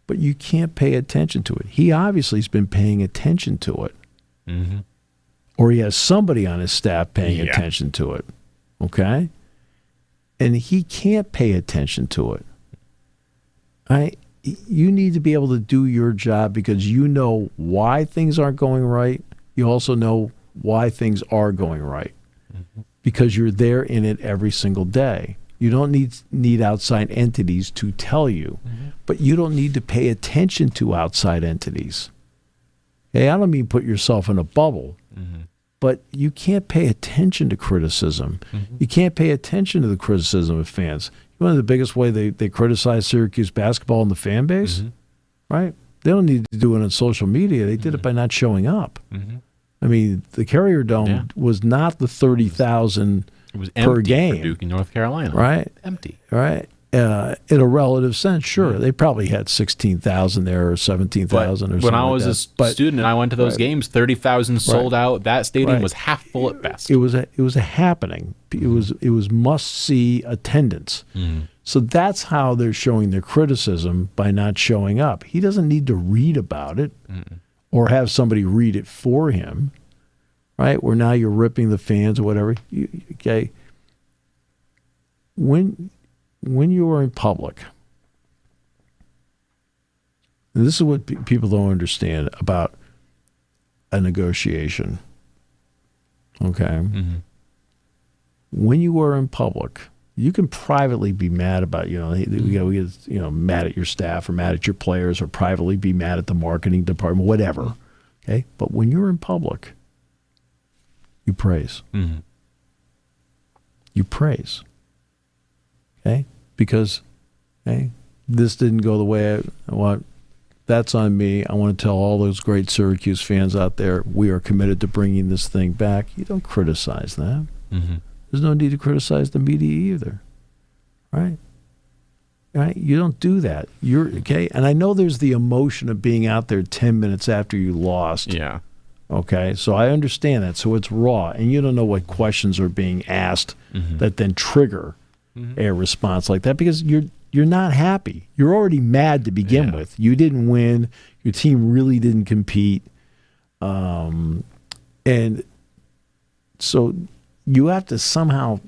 But you can't pay attention to it. He obviously has been paying attention to it. Mm-hmm. Or he has somebody on his staff paying attention to it, okay? And he can't pay attention to it. You need to be able to do your job because you know why things aren't going right. You also know why things are going right because you're there in it every single day. You don't need outside entities to tell you, but you don't need to pay attention to outside entities. Hey, I don't mean put yourself in a bubble. But you can't pay attention to criticism. You can't pay attention to the criticism of fans. One of the biggest way they criticize Syracuse basketball in the fan base, right? They don't need to do it on social media. They did it by not showing up. I mean, the Carrier Dome was not the 30,000 per game. For Duke in North Carolina. Right. Empty. Right. in a relative sense, sure, they probably had 16,000 there or 17,000 or something. When I was a student and I went to those games, 30,000 sold out. That stadium was half full at best. It was a happening. It was must see attendance. So that's how they're showing their criticism by not showing up. He doesn't need to read about it or have somebody read it for him, right? Where now you're ripping the fans or whatever. Okay, when you are in public, and this is what people don't understand about a negotiation. Okay, when you are in public, you can privately be mad about, we get mad at your staff or mad at your players or privately be mad at the marketing department, whatever. Okay, but when you're in public, you praise. You praise. Okay, because this didn't go the way I want. That's on me. I want to tell all those great Syracuse fans out there, we are committed to bringing this thing back. You don't criticize that. There's no need to criticize the media either, right? Right? You don't do that. You're okay. And I know there's the emotion of being out there 10 minutes after you lost. Yeah. Okay, so I understand that. So it's raw, and you don't know what questions are being asked that then trigger a response like that because you're not happy. You're already mad to begin with. You didn't win. Your team really didn't compete, and so you have to somehow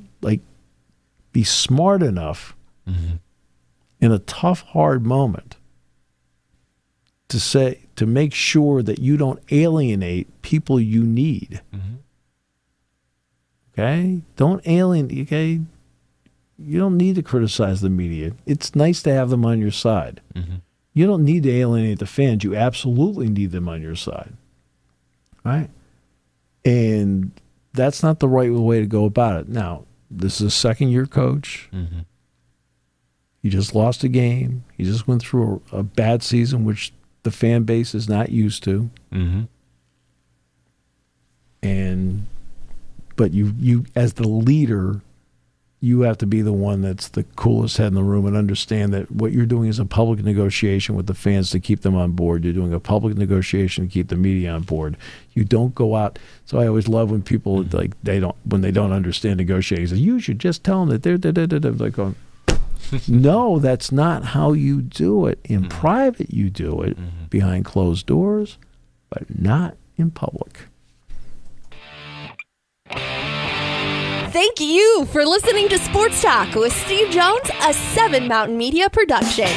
be smart enough in a tough, hard moment to make sure that you don't alienate people you need. Okay? Don't alienate. Okay? You don't need to criticize the media. It's nice to have them on your side. You don't need to alienate the fans. You absolutely need them on your side. Right? And that's not the right way to go about it. Now, this is a second-year coach. He just lost a game. He just went through a bad season, which the fan base is not used to. But you as the leader, you have to be the one that's the coolest head in the room and understand that what you're doing is a public negotiation with the fans to keep them on board. You're doing a public negotiation to keep the media on board. You don't go out. So I always love when people when they don't understand negotiating, say, you should just tell them that they're like going, no, that's not how you do it. In private, you do it behind closed doors, but not in public. Thank you for listening to Sports Talk with Steve Jones, a 7 Mountain Media production.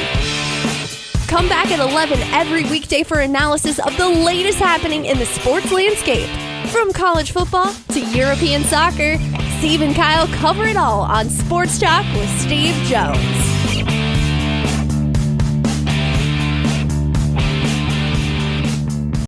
Come back at 11 every weekday for analysis of the latest happening in the sports landscape. From college football to European soccer, Steve and Kyle cover it all on Sports Talk with Steve Jones.